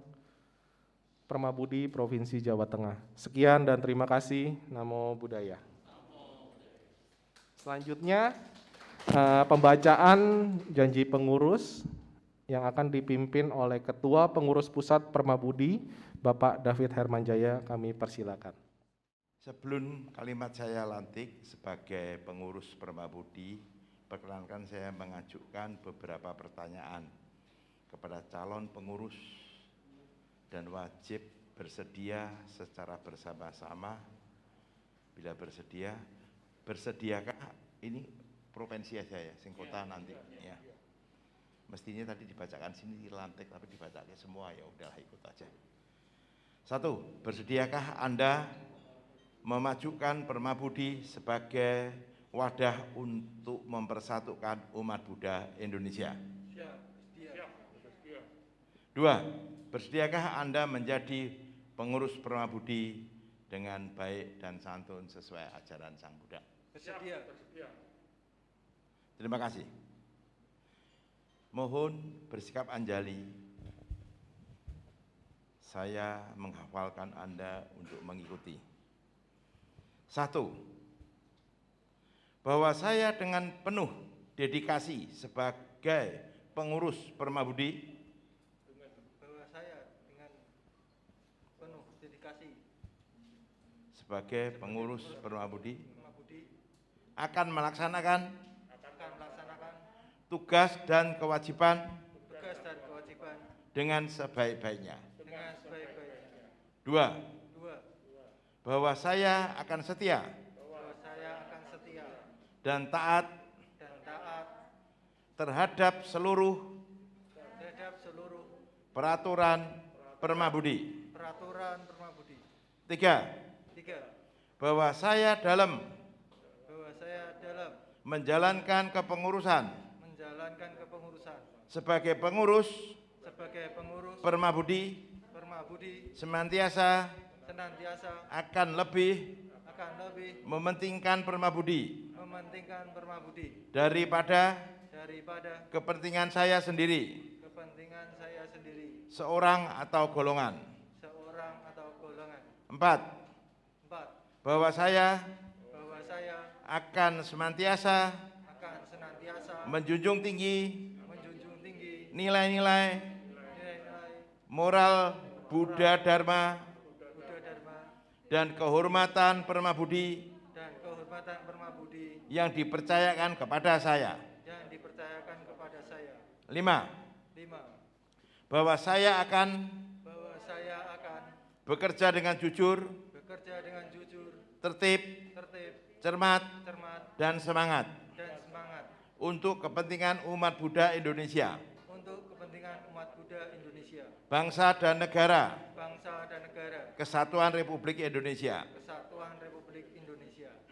Permabudi Provinsi Jawa Tengah. Sekian dan terima kasih. Namo Buddhaya. Selanjutnya pembacaan janji pengurus yang akan dipimpin oleh Ketua Pengurus Pusat Permabudi, Bapak David Hermanjaya. Kami persilakan. Sebelum kalimat saya lantik sebagai pengurus Permabudi, perkenankan saya mengajukan beberapa pertanyaan kepada calon pengurus dan wajib bersedia secara bersama-sama. Bila bersedia, bersediakah ini provinsi saja ya, sing kota nanti ya. Mestinya tadi dibacakan sini lantik tapi dibacakan semua, ya udahlah ikut aja. 1. Bersediakah Anda memajukan Permabudi sebagai wadah untuk mempersatukan umat Buddha Indonesia? 2. Bersediakah Anda menjadi pengurus Permabudi dengan baik dan santun sesuai ajaran Sang Buddha? Bersedia. Terima kasih. Mohon bersikap anjali. Saya menghafalkan Anda untuk mengikuti. 1. Bahwa saya dengan penuh dedikasi sebagai pengurus Permabudi. Bahwa saya dengan penuh dedikasi sebagai pengurus Permabudi akan melaksanakan tugas dan kewajiban dengan sebaik-baiknya. 2. Bahwa saya akan setia dan taat terhadap seluruh peraturan Permabudi. 3. Bahwa saya dalam menjalankan kepengurusan sebagai pengurus Permabudi senantiasa akan lebih mementingkan Permabudi daripada kepentingan saya sendiri, seorang atau golongan. 4. bahwa saya akan senantiasa menjunjung tinggi nilai-nilai moral Buddha Dharma dan kehormatan Perma Budi yang dipercayakan kepada saya. 5. Bahwa saya akan bekerja dengan jujur, tertib, cermat, dan semangat untuk kepentingan umat Buddha Indonesia, bangsa dan negara, Kesatuan Republik Indonesia.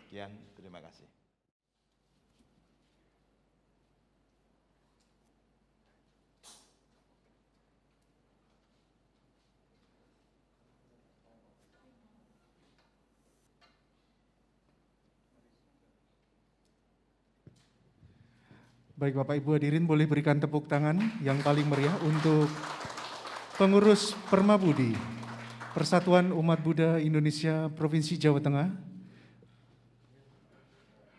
Sekian, terima kasih. Baik Bapak Ibu hadirin, boleh berikan tepuk tangan yang paling meriah untuk pengurus Perma Budi Persatuan Umat Buddha Indonesia Provinsi Jawa Tengah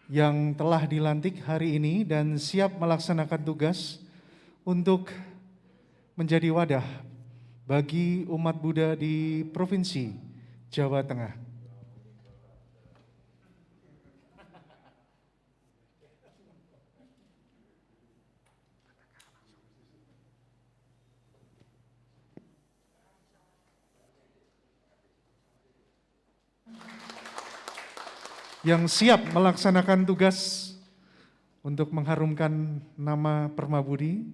yang telah dilantik hari ini dan siap melaksanakan tugas untuk menjadi wadah bagi umat Buddha di Provinsi Jawa Tengah. Yang siap melaksanakan tugas untuk mengharumkan nama Perma Budi,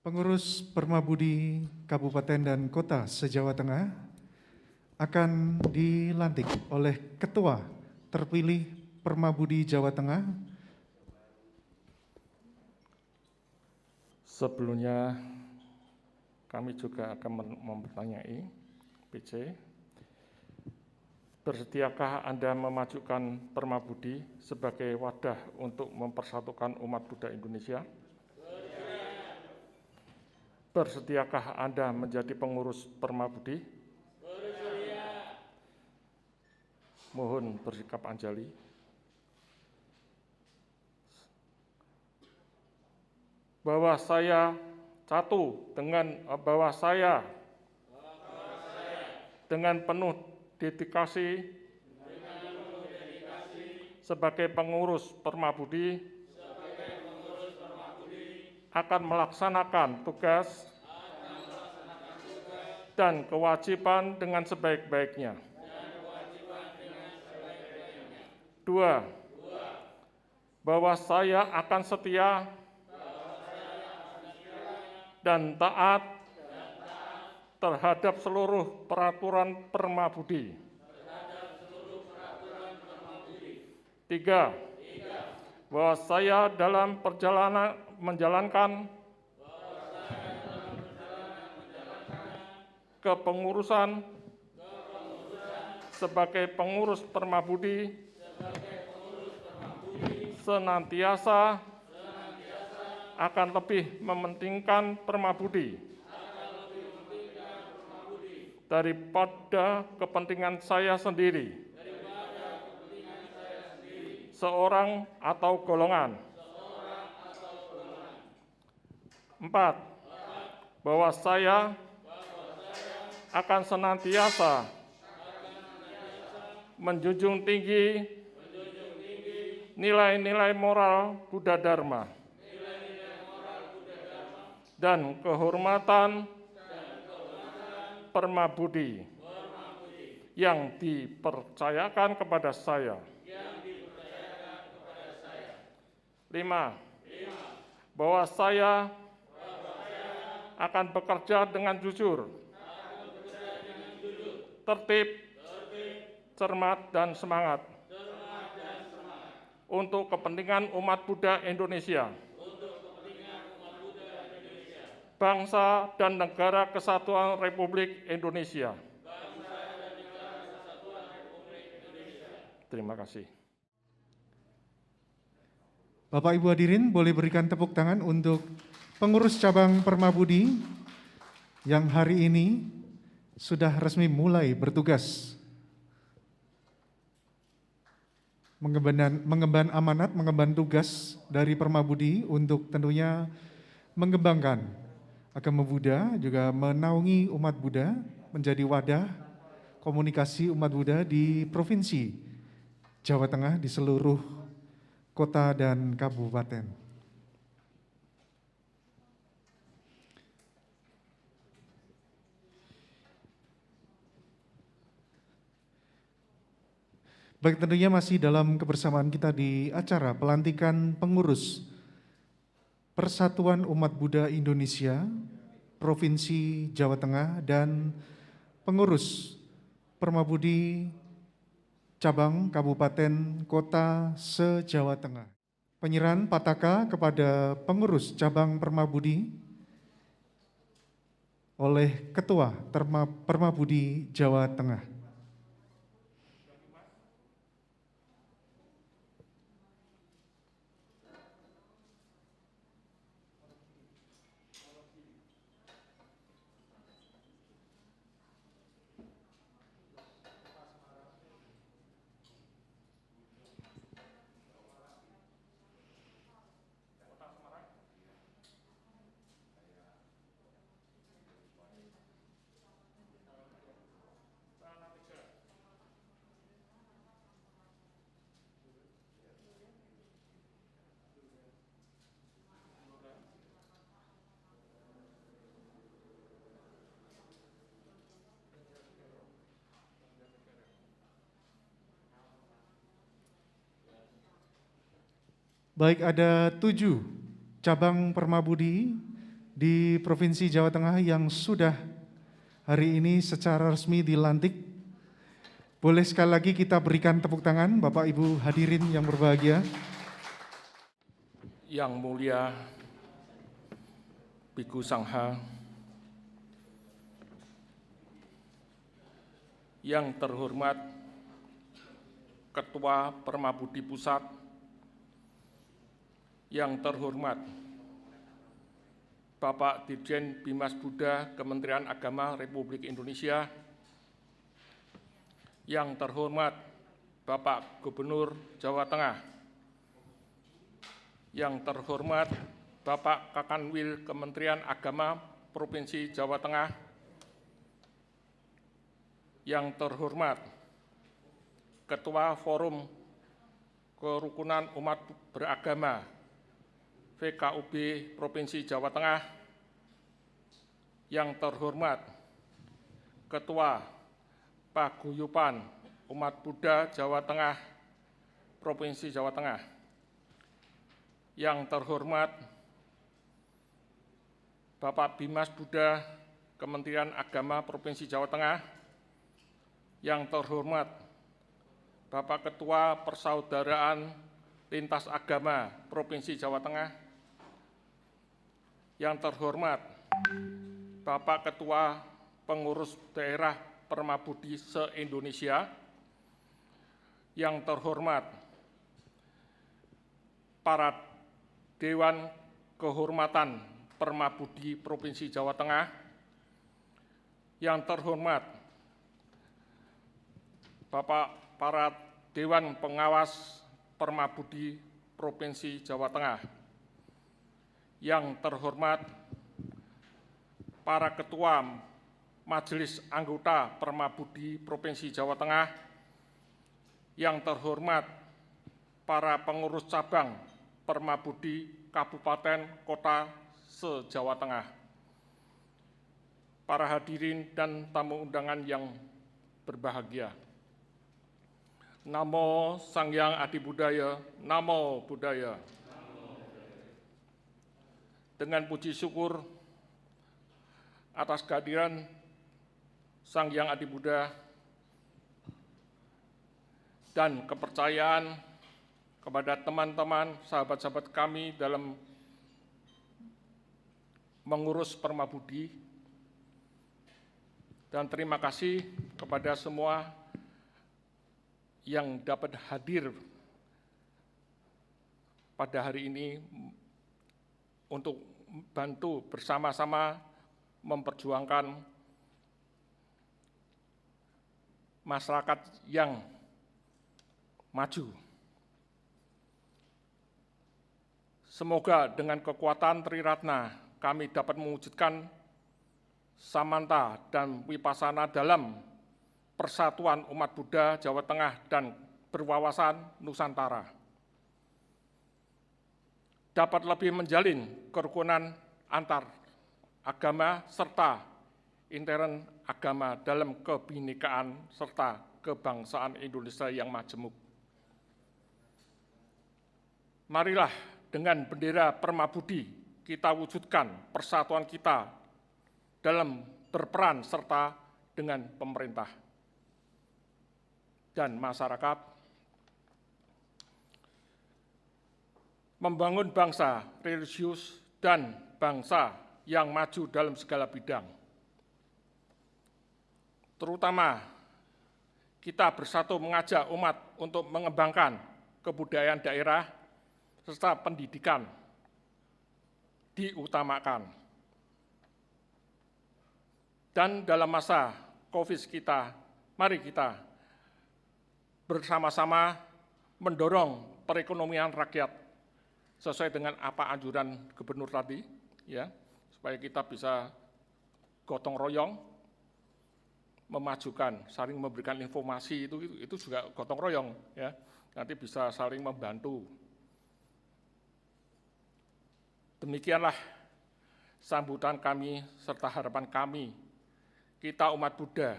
pengurus Perma Budi Kabupaten dan Kota se-Jawa Tengah akan dilantik oleh Ketua terpilih Perma Budi Jawa Tengah. Sebelumnya kami juga akan mempertanyai PC, bersediakah Anda memajukan Perma Budi sebagai wadah untuk mempersatukan umat Buddha Indonesia? Bersediakah Anda menjadi pengurus Perma Budi? Mohon bersikap anjali. Bahwa saya dengan penuh dedikasi sebagai pengurus Perma Budi akan melaksanakan tugas dan kewajiban dengan sebaik-baiknya. 2. Bahwa saya akan setia dan taat terhadap seluruh peraturan Perma Budi. 3. Bahwa saya dalam perjalanan menjalankan kepengurusan sebagai pengurus Perma Budi senantiasa akan lebih mementingkan Perma Budi daripada kepentingan saya sendiri, seorang atau golongan. 4. Bahwa saya akan senantiasa menjunjung tinggi nilai-nilai moral Buddha Dharma dan kehormatan Perma Budi yang dipercayakan kepada saya. 5. Bahwa saya akan bekerja dengan jujur, tertib, cermat, dan semangat untuk kepentingan umat Buddha Indonesia, bangsa dan negara Kesatuan Republik Indonesia. Terima kasih. Bapak Ibu hadirin, boleh berikan tepuk tangan untuk pengurus cabang Perma Budi yang hari ini sudah resmi mulai bertugas. mengemban amanat, mengemban tugas dari Permabudi untuk tentunya mengembangkan agama Buddha, juga menaungi umat Buddha menjadi wadah komunikasi umat Buddha di Provinsi Jawa Tengah, di seluruh kota dan kabupaten. Baik, tentunya masih dalam kebersamaan kita di acara pelantikan pengurus Persatuan Umat Buddha Indonesia Provinsi Jawa Tengah dan pengurus Permabudi cabang kabupaten kota se-Jawa Tengah. Penyerahan pataka kepada pengurus cabang Permabudi oleh Ketua Permabudi Jawa Tengah. Baik, ada 7 cabang Permabudi di Provinsi Jawa Tengah yang sudah hari ini secara resmi dilantik. Boleh sekali lagi kita berikan tepuk tangan Bapak Ibu hadirin yang berbahagia. Yang mulia Biku Sangha, yang terhormat Ketua Permabudi Pusat, yang terhormat Bapak Dirjen Bimas Buddha Kementerian Agama Republik Indonesia, yang terhormat Bapak Gubernur Jawa Tengah, yang terhormat Bapak Kakanwil Kementerian Agama Provinsi Jawa Tengah, yang terhormat Ketua Forum Kerukunan Umat Beragama VKUB Provinsi Jawa Tengah, yang terhormat Ketua Paguyuban Umat Buddha Jawa Tengah Provinsi Jawa Tengah, yang terhormat Bapak Bimas Buddha Kementerian Agama Provinsi Jawa Tengah, yang terhormat Bapak Ketua Persaudaraan Lintas Agama Provinsi Jawa Tengah, yang terhormat Bapak Ketua Pengurus Daerah Permabudi se-Indonesia, yang terhormat para Dewan Kehormatan Permabudi Provinsi Jawa Tengah, yang terhormat para Dewan Pengawas Permabudi Provinsi Jawa Tengah, yang terhormat para Ketua Majelis Anggota Permabudi Provinsi Jawa Tengah, yang terhormat para pengurus cabang Permabudi Kabupaten Kota se-Jawa Tengah, para hadirin dan tamu undangan yang berbahagia. Namo Sang Hyang Adi Budaya, Namo Buddhaya. Dengan puji syukur atas kehadiran Sang Hyang Adi Buddha dan kepercayaan kepada teman-teman, sahabat-sahabat kami dalam mengurus Permabudi, dan terima kasih kepada semua yang dapat hadir pada hari ini untuk bantu bersama-sama memperjuangkan masyarakat yang maju. Semoga dengan kekuatan Triratna kami dapat mewujudkan Samanta dan Wipasana dalam persatuan umat Buddha Jawa Tengah dan berwawasan Nusantara. Dapat lebih menjalin kerukunan antar agama serta intern agama dalam kebinekaan serta kebangsaan Indonesia yang majemuk. Marilah dengan bendera Permabudi kita wujudkan persatuan kita dalam berperan serta dengan pemerintah dan masyarakat, membangun bangsa religius dan bangsa yang maju dalam segala bidang. Terutama kita bersatu mengajak umat untuk mengembangkan kebudayaan daerah serta pendidikan diutamakan. Dan dalam masa COVID kita, mari kita bersama-sama mendorong perekonomian rakyat sesuai dengan apa anjuran gubernur tadi, ya, supaya kita bisa gotong royong, memajukan, saling memberikan informasi itu juga gotong royong, ya, nanti bisa saling membantu. Demikianlah sambutan kami serta harapan kami, kita umat Buddha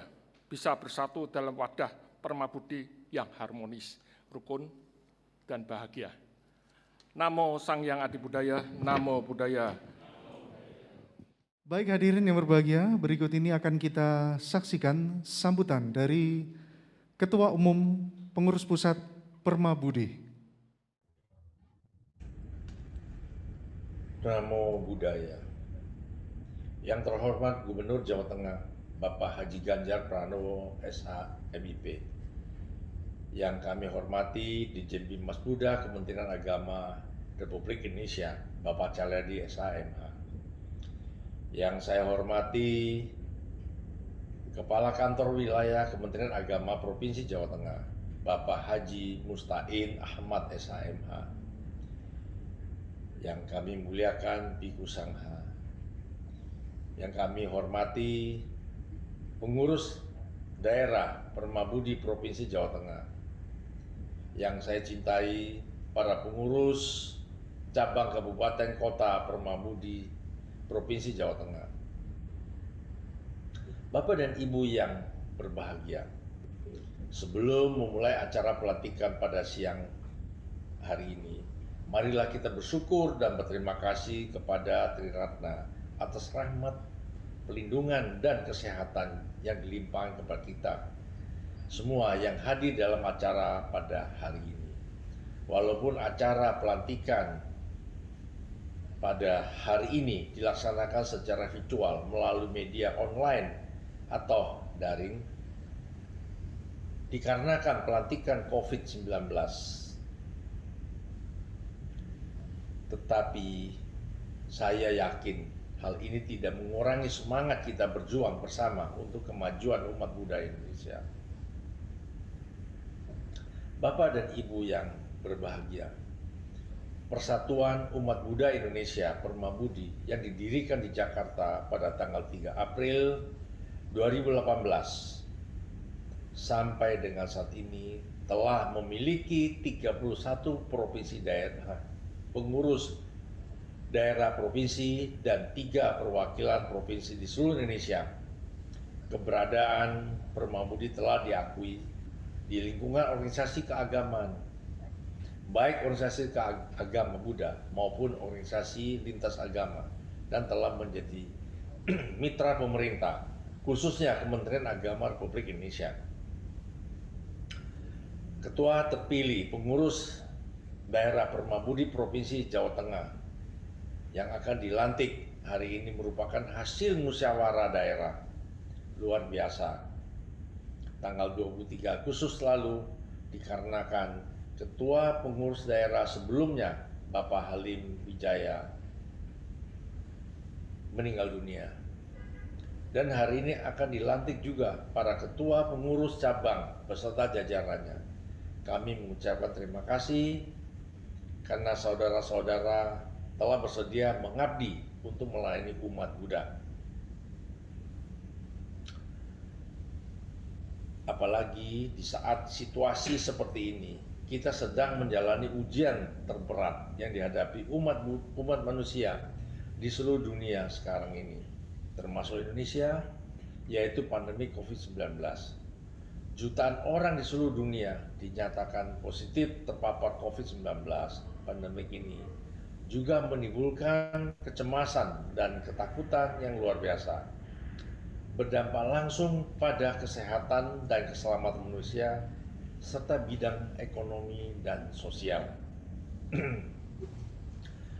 bisa bersatu dalam wadah Permabudi yang harmonis, rukun, dan bahagia. Namo Sang Hyang Adi Budaya, Namo Buddhaya. Baik hadirin yang berbahagia, berikut ini akan kita saksikan sambutan dari Ketua Umum Pengurus Pusat Permabudi. Namo Buddhaya. Yang terhormat Gubernur Jawa Tengah, Bapak Haji Ganjar Pranowo, SH, MIP. Yang kami hormati Dirjen Bimas Buddha Kementerian Agama Republik Indonesia, Bapak Cahyadi, SH, MH. Yang saya hormati Kepala Kantor Wilayah Kementerian Agama Provinsi Jawa Tengah, Bapak Haji Mustain Ahmad, SH, MH. Yang kami muliakan Bhikkhu Sangha, yang kami hormati pengurus daerah Permabudi Provinsi Jawa Tengah, yang saya cintai para pengurus cabang kabupaten kota Permabudi Provinsi Jawa Tengah. Bapak dan Ibu yang berbahagia, sebelum memulai acara pelantikan pada siang hari ini, marilah kita bersyukur dan berterima kasih kepada Triratna atas rahmat, pelindungan, dan kesehatan yang dilimpahkan kepada kita semua yang hadir dalam acara pada hari ini. Walaupun acara pelantikan pada hari ini dilaksanakan secara virtual melalui media online atau daring, dikarenakan pelantikan COVID-19, tetapi saya yakin hal ini tidak mengurangi semangat kita berjuang bersama untuk kemajuan umat Buddha Indonesia. Bapak dan Ibu yang berbahagia, Persatuan Umat Buddha Indonesia Permabudi yang didirikan di Jakarta pada tanggal 3 April 2018 sampai dengan saat ini telah memiliki 31 provinsi daerah, pengurus daerah provinsi, dan 3 perwakilan provinsi di seluruh Indonesia. Keberadaan Permabudi telah diakui di lingkungan organisasi keagamaan, baik organisasi agama Buddha maupun organisasi lintas agama, dan telah menjadi mitra pemerintah, khususnya Kementerian Agama Republik Indonesia. Ketua terpilih pengurus daerah Permabudi Provinsi Jawa Tengah yang akan dilantik hari ini merupakan hasil musyawarah daerah luar biasa tanggal 23 Agustus lalu, dikarenakan Ketua Pengurus Daerah sebelumnya Bapak Halim Wijaya meninggal dunia. Dan hari ini akan dilantik juga para ketua pengurus cabang beserta jajarannya. Kami mengucapkan terima kasih karena saudara-saudara telah bersedia mengabdi untuk melayani umat Buddha. Apalagi di saat situasi seperti ini, kita sedang menjalani ujian terberat yang dihadapi umat manusia di seluruh dunia sekarang ini, termasuk Indonesia, yaitu pandemi COVID-19. Jutaan orang di seluruh dunia dinyatakan positif terpapar COVID-19. Pandemi ini juga menimbulkan kecemasan dan ketakutan yang luar biasa, berdampak langsung pada kesehatan dan keselamatan manusia, serta bidang ekonomi dan sosial.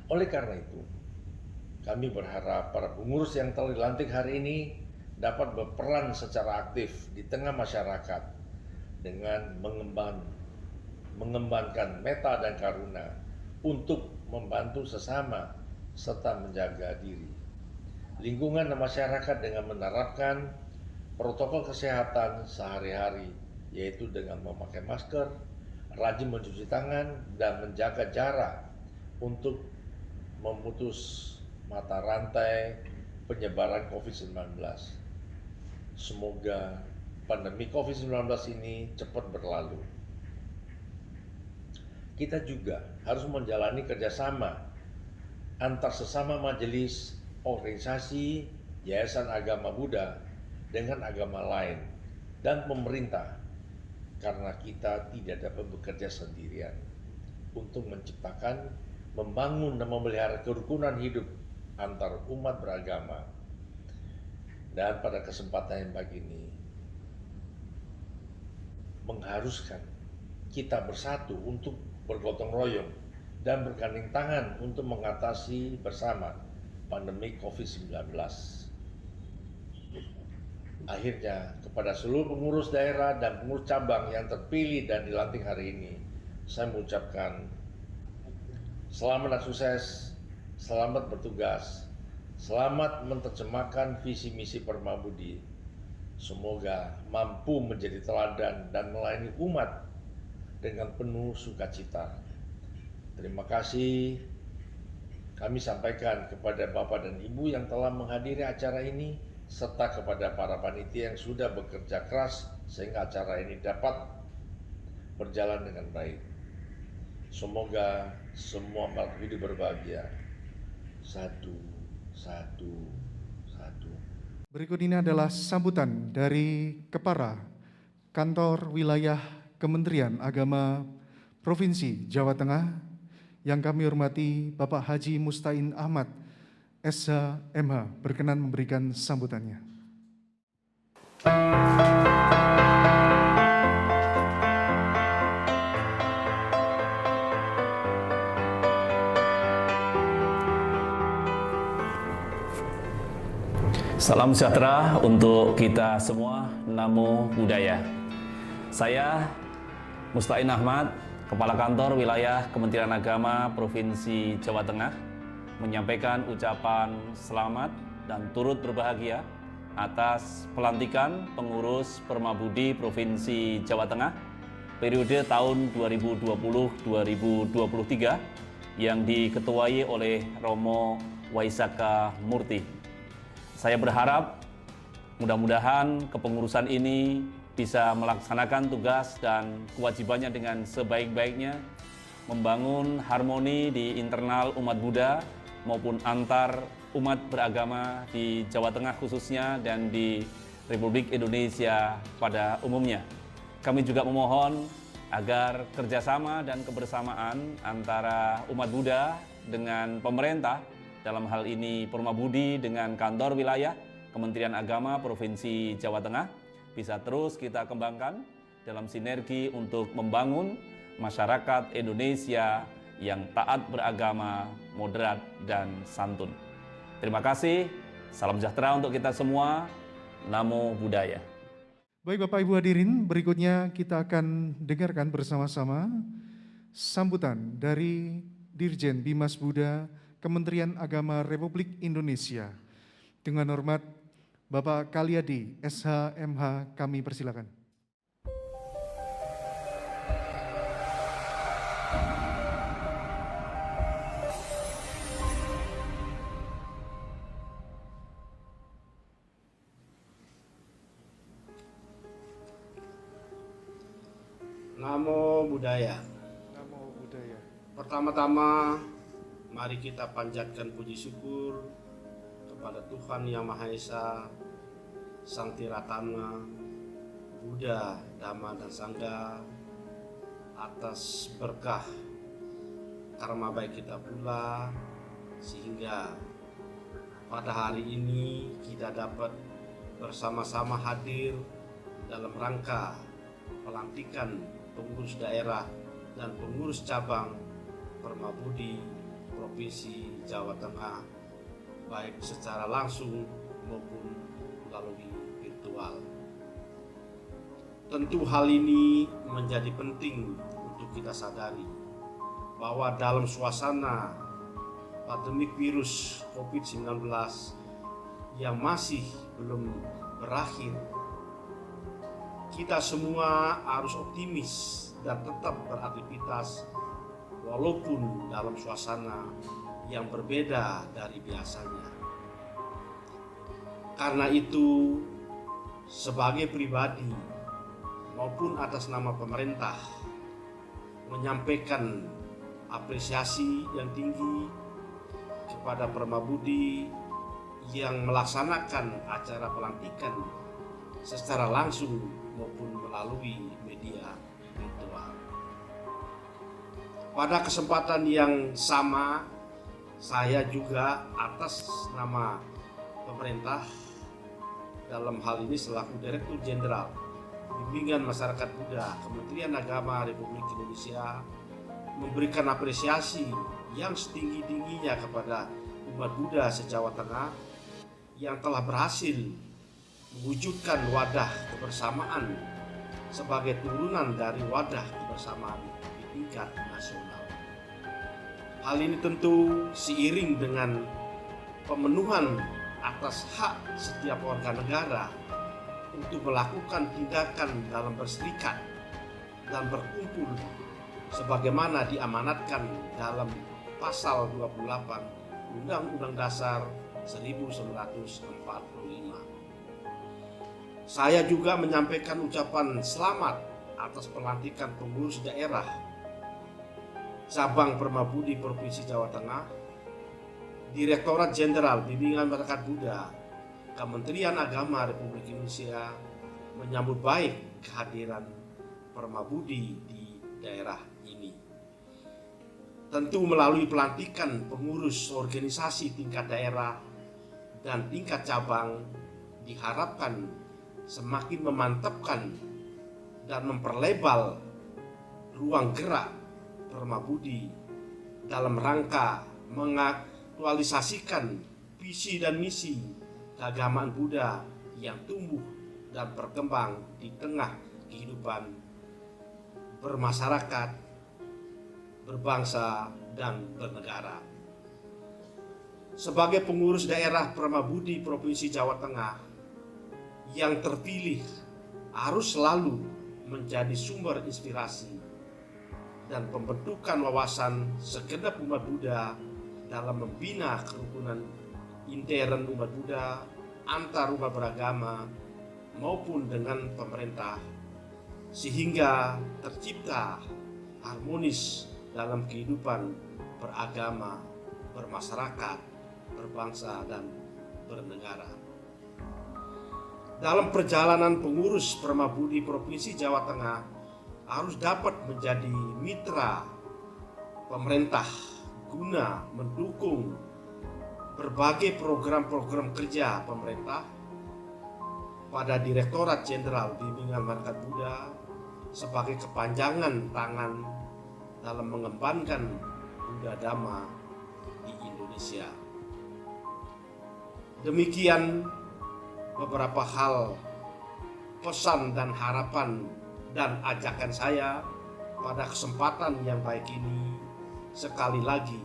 Oleh karena itu, kami berharap para pengurus yang telah dilantik hari ini dapat berperan secara aktif di tengah masyarakat dengan mengembangkan meta dan karuna untuk membantu sesama serta menjaga diri, lingkungan dan masyarakat dengan menerapkan protokol kesehatan sehari-hari, yaitu dengan memakai masker, rajin mencuci tangan, dan menjaga jarak untuk memutus mata rantai penyebaran COVID-19. Semoga pandemi COVID-19 ini cepat berlalu. Kita juga harus menjalani kerjasama antar sesama majelis, organisasi, yayasan agama Buddha dengan agama lain dan pemerintah, karena kita tidak dapat bekerja sendirian untuk menciptakan, membangun dan memelihara kerukunan hidup antar umat beragama. Dan pada kesempatan yang baik ini mengharuskan kita bersatu untuk bergotong royong dan bergandeng tangan untuk mengatasi bersama pandemi COVID-19. Akhirnya, kepada seluruh pengurus daerah dan pengurus cabang yang terpilih dan dilantik hari ini, saya mengucapkan selamat dan sukses, selamat bertugas, selamat menerjemahkan visi misi Perma Budi. Semoga mampu menjadi teladan dan melayani umat dengan penuh sukacita. Terima kasih kami sampaikan kepada Bapak dan Ibu yang telah menghadiri acara ini, serta kepada para panitia yang sudah bekerja keras sehingga acara ini dapat berjalan dengan baik. Semoga semua makhluk hidup berbahagia. Satu. Berikut ini adalah sambutan dari Kepala Kantor Wilayah Kementerian Agama Provinsi Jawa Tengah yang kami hormati Bapak Haji Mustain Ahmad, SH MH, berkenan memberikan sambutannya. Salam sejahtera untuk kita semua. Namo Buddhaya. Saya Mustain Ahmad, Kepala Kantor Wilayah Kementerian Agama Provinsi Jawa Tengah, menyampaikan ucapan selamat dan turut berbahagia atas pelantikan pengurus Perma Budi Provinsi Jawa Tengah periode tahun 2020-2023 yang diketuai oleh Romo Waisaka Murti. Saya berharap mudah-mudahan kepengurusan ini bisa melaksanakan tugas dan kewajibannya dengan sebaik-baiknya, membangun harmoni di internal umat Buddha maupun antar umat beragama di Jawa Tengah khususnya dan di Republik Indonesia pada umumnya. Kami juga memohon agar kerjasama dan kebersamaan antara umat Buddha dengan pemerintah, dalam hal ini Perma Budi dengan kantor wilayah Kementerian Agama Provinsi Jawa Tengah, bisa terus kita kembangkan dalam sinergi untuk membangun masyarakat Indonesia yang taat beragama, moderat, dan santun. Terima kasih, salam sejahtera untuk kita semua, Namo Buddhaya. Baik Bapak Ibu hadirin, berikutnya kita akan dengarkan bersama-sama sambutan dari Dirjen Bimas Buddha Kementerian Agama Republik Indonesia. Dengan hormat Bapak Kalyadi, SH MH, kami persilakan. Namo Buddhaya. Namo Buddhaya. Pertama-tama, mari kita panjatkan puji syukur kepada Tuhan Yang Maha Esa, Sang Tiratama, Buddha, Dhamma, dan Sangha atas berkah karma baik kita pula, sehingga pada hari ini kita dapat bersama-sama hadir dalam rangka pelantikan pengurus daerah dan pengurus cabang Permabudi Provinsi Jawa Tengah, baik secara langsung maupun melalui virtual. Tentu hal ini menjadi penting untuk kita sadari bahwa dalam suasana pandemik virus COVID-19 yang masih belum berakhir, kita semua harus optimis dan tetap beraktivitas walaupun dalam suasana yang berbeda dari biasanya. Karena itu, sebagai pribadi maupun atas nama pemerintah, menyampaikan apresiasi yang tinggi kepada Permabudi yang melaksanakan acara pelantikan secara langsung maupun melalui media virtual. Pada kesempatan yang sama, saya juga atas nama pemerintah, dalam hal ini selaku Direktur Jenderal Bimbingan Masyarakat Buddha Kementerian Agama Republik Indonesia, memberikan apresiasi yang setinggi-tingginya kepada umat Buddha se-Jawa Tengah yang telah berhasil mewujudkan wadah kebersamaan sebagai turunan dari wadah kebersamaan di tingkat nasional. Hal ini tentu seiring dengan pemenuhan atas hak setiap warga negara untuk melakukan tindakan dalam berserikat dan berkumpul sebagaimana diamanatkan dalam pasal 28 Undang-Undang Dasar 1945. Saya juga menyampaikan ucapan selamat atas pelantikan pengurus daerah cabang Permabudi Provinsi Jawa Tengah, Direktorat Jenderal Bimbingan Masyarakat Buddha Kementerian Agama Republik Indonesia menyambut baik kehadiran Permabudi di daerah ini. Tentu melalui pelantikan pengurus organisasi tingkat daerah dan tingkat cabang diharapkan semakin memantapkan dan memperlebar ruang gerak Permabudi dalam rangka mengaktualisasikan visi dan misi keagamaan Buddha yang tumbuh dan berkembang di tengah kehidupan bermasyarakat, berbangsa, dan bernegara. Sebagai pengurus daerah Permabudi Provinsi Jawa Tengah yang terpilih harus selalu menjadi sumber inspirasi dan pembentukan wawasan segenap umat Buddha dalam membina kerukunan intern umat Buddha antar umat beragama maupun dengan pemerintah, sehingga tercipta harmonis dalam kehidupan beragama, bermasyarakat, berbangsa, dan bernegara. Dalam perjalanan pengurus Permabudi Provinsi Jawa Tengah harus dapat menjadi mitra pemerintah guna mendukung berbagai program-program kerja pemerintah pada Direktorat Jenderal Bimbingan Masyarakat Buddha sebagai kepanjangan tangan dalam mengembangkan Buddha Dhamma di Indonesia. Demikian beberapa hal pesan dan harapan dan ajakan saya pada kesempatan yang baik ini. Sekali lagi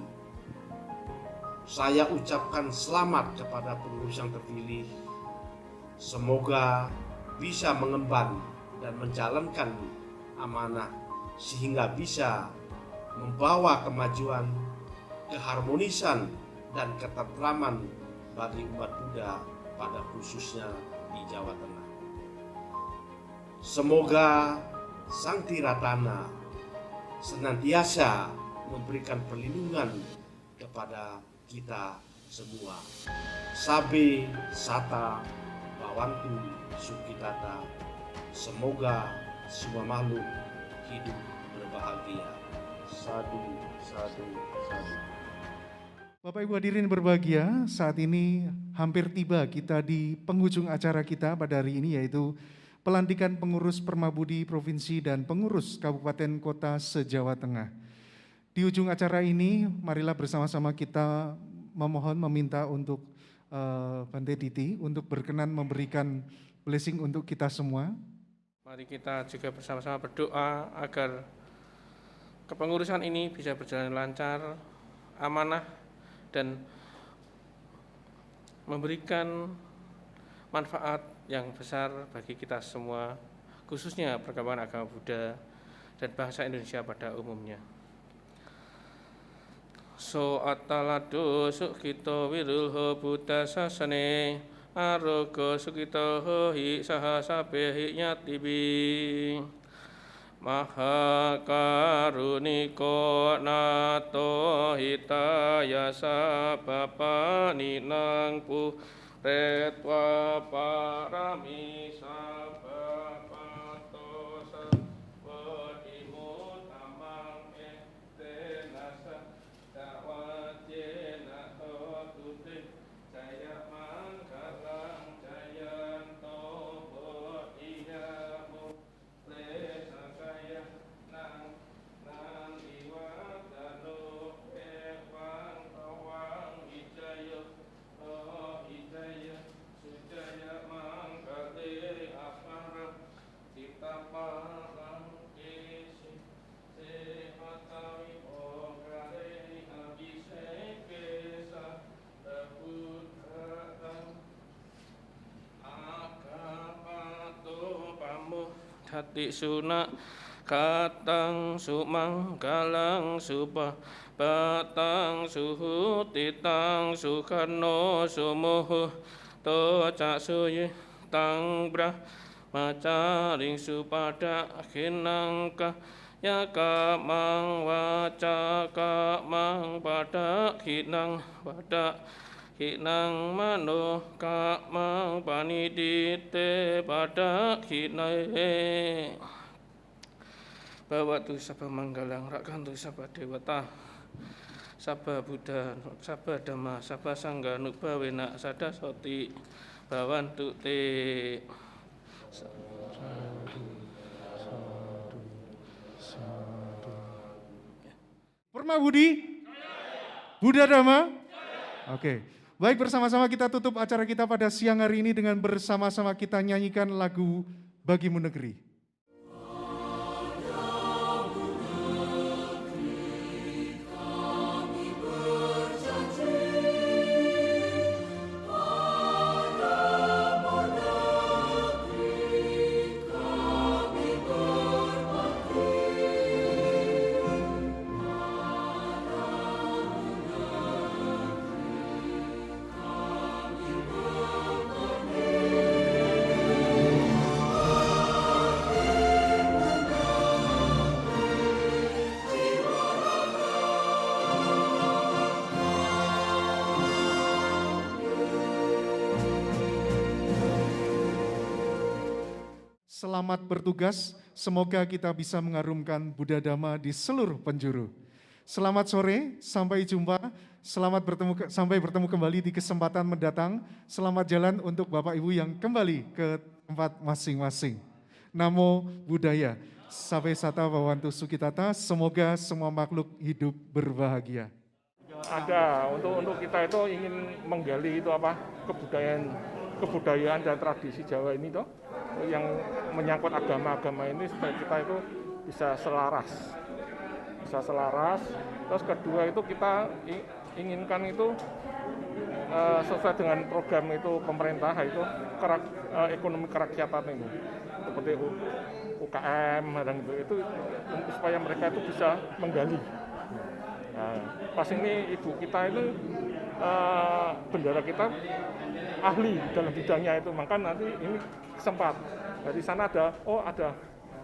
saya ucapkan selamat kepada pengurus yang terpilih. Semoga bisa mengemban dan menjalankan amanah sehingga bisa membawa kemajuan, keharmonisan, dan ketentraman bagi umat Buddha pada khususnya di Jawa Tengah. Semoga Sang Tiratana senantiasa memberikan perlindungan kepada kita semua. Sabe Sata Bawantu Sukitata, semoga semua makhluk hidup berbahagia. Sadu, sadu, sadu. Bapak Ibu hadirin berbahagia, saat ini hampir tiba kita di penghujung acara kita pada hari ini, yaitu pelantikan pengurus Permabudi Provinsi dan pengurus Kabupaten Kota se-Jawa Tengah. Di ujung acara ini, marilah bersama-sama kita meminta untuk Bante Diti untuk berkenan memberikan blessing untuk kita semua. Mari kita juga bersama-sama berdoa agar kepengurusan ini bisa berjalan lancar, amanah, dan memberikan manfaat yang besar bagi kita semua, khususnya perkembangan agama Buddha dan bangsa Indonesia pada umumnya. So atalado sukito wirulho Buddha sasane arogo sukito hi saha sabehi nyatibi Maha karuniko nato hitaya sabapa ninang pu retwa parami sabapato sabodimu tamang tenasa dawajena totutin jaya mangkalang jayanto bodhiyamu hati suna katang sumang galang supah batang suhu titang sukano sumuhu to cak suyi tang brah macaring supada kinangka ya kamang waca kamang pada kinang pada Hinang mano kamang panidite pada hinae Bawatu sabah manggalang rakantu sabah dewata sabah Buddha sabah Dhamma sabah Sangha nubawena sada soti bawantu te Permabudi Buddha Dhamma. Oke. Baik, bersama-sama kita tutup acara kita pada siang hari ini dengan bersama-sama kita nyanyikan lagu Bagimu Negeri. Selamat bertugas, semoga kita bisa mengarumkan Buddha Dhamma di seluruh penjuru. Selamat sore, sampai jumpa, sampai bertemu kembali di kesempatan mendatang. Selamat jalan untuk Bapak Ibu yang kembali ke tempat masing-masing. Namo Buddhaya, Sabe Sata Bawantu Sukitata, semoga semua makhluk hidup berbahagia. Ada untuk kita itu ingin menggali itu apa kebudayaan dan tradisi Jawa ini toh yang menyangkut agama-agama ini supaya kita itu bisa selaras. Terus kedua itu kita inginkan itu sesuai dengan program itu pemerintah itu ekonomi kerakyatan itu seperti UKM dan itu supaya mereka itu bisa menggali. Nah, pas ini ibu kita itu bendara kita ahli dalam bidangnya itu, maka nanti ini sempat dari sana ada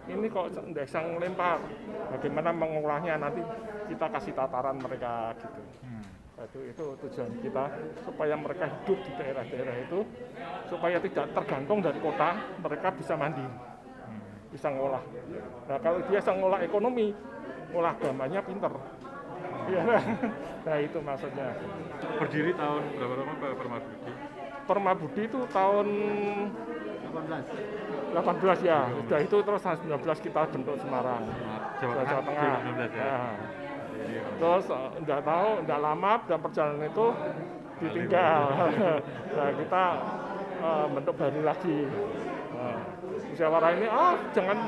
ini kok nggak bisa ngelempar, bagaimana mengolahnya, nanti kita kasih tataran mereka gitu. Itu tujuan kita, supaya mereka hidup di daerah-daerah itu, supaya tidak tergantung dari kota, mereka bisa mandi, bisa ngolah. Nah kalau dia bisa ngolah ekonomi, ngolah agamanya pinter. Nah itu maksudnya. Berdiri tahun berapa lama Pak Permabudi? Permabudi itu tahun 18 ya, sudah itu terus tahun 19 kita bentuk Semarang, Jawa Tengah. Ya. Terus enggak tahu, enggak lama dan perjalanan itu ditinggal. Nah, kita bentuk baru lagi. Musyawarah ini, jangan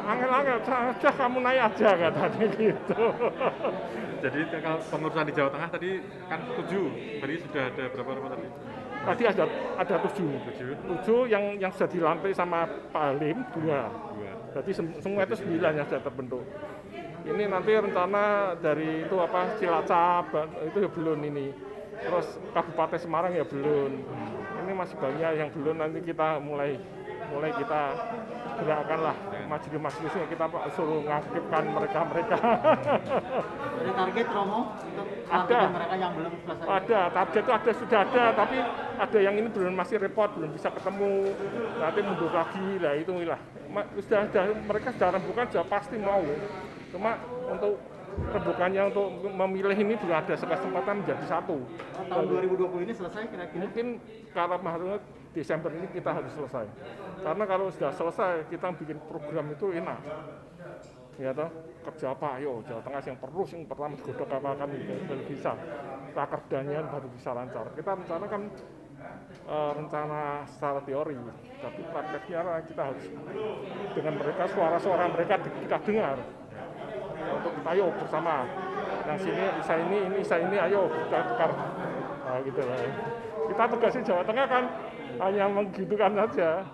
angel-angel saja, kamu naik aja katanya gitu. Jadi kalau pengurusan di Jawa Tengah tadi kan 7, tadi sudah ada berapa nama tadi? Tadi ada 7 yang sudah dilantik sama Pak Halim 2. Jadi semua itu 9 yang sudah terbentuk. Ini nanti rencana dari itu Cilacap itu ya belum ini. Terus Kabupaten Semarang ya belum. Ini masih banyak yang belum, nanti kita mulai kita gerakkan lah majelis-majelisnya, kita suruh ngaktifkan mereka. Ada target Romo untuk mereka yang belum selesai? Ada, target itu sudah ada, tapi ada yang ini belum, masih repot, belum bisa ketemu, nanti mundur lagi, lah itu lah. Sudah mereka sudah rembukan, sudah pasti mau. Cuma untuk rembukannya untuk memilih ini belum ada kesempatan menjadi satu. Tahun 2020 ini selesai kira-kira? Mungkin kalau maksudnya Desember ini kita harus selesai. Karena kalau sudah selesai kita bikin program itu enak. Ya toh, kerja apa? Ayo Jawa Tengah yang pertama godok apa kan baru bisa. Rakerdanya baru bisa lancar. Kita rencanakan rencana secara teori, tapi prakteknya kita harus dengan mereka, suara-suara mereka kita dengar. Untuk kita ayo bersama. Yang sini, ini, ayo kita tukar. Nah, gitu lah. Kita tugasnya Jawa Tengah kan hanya menggitukan saja.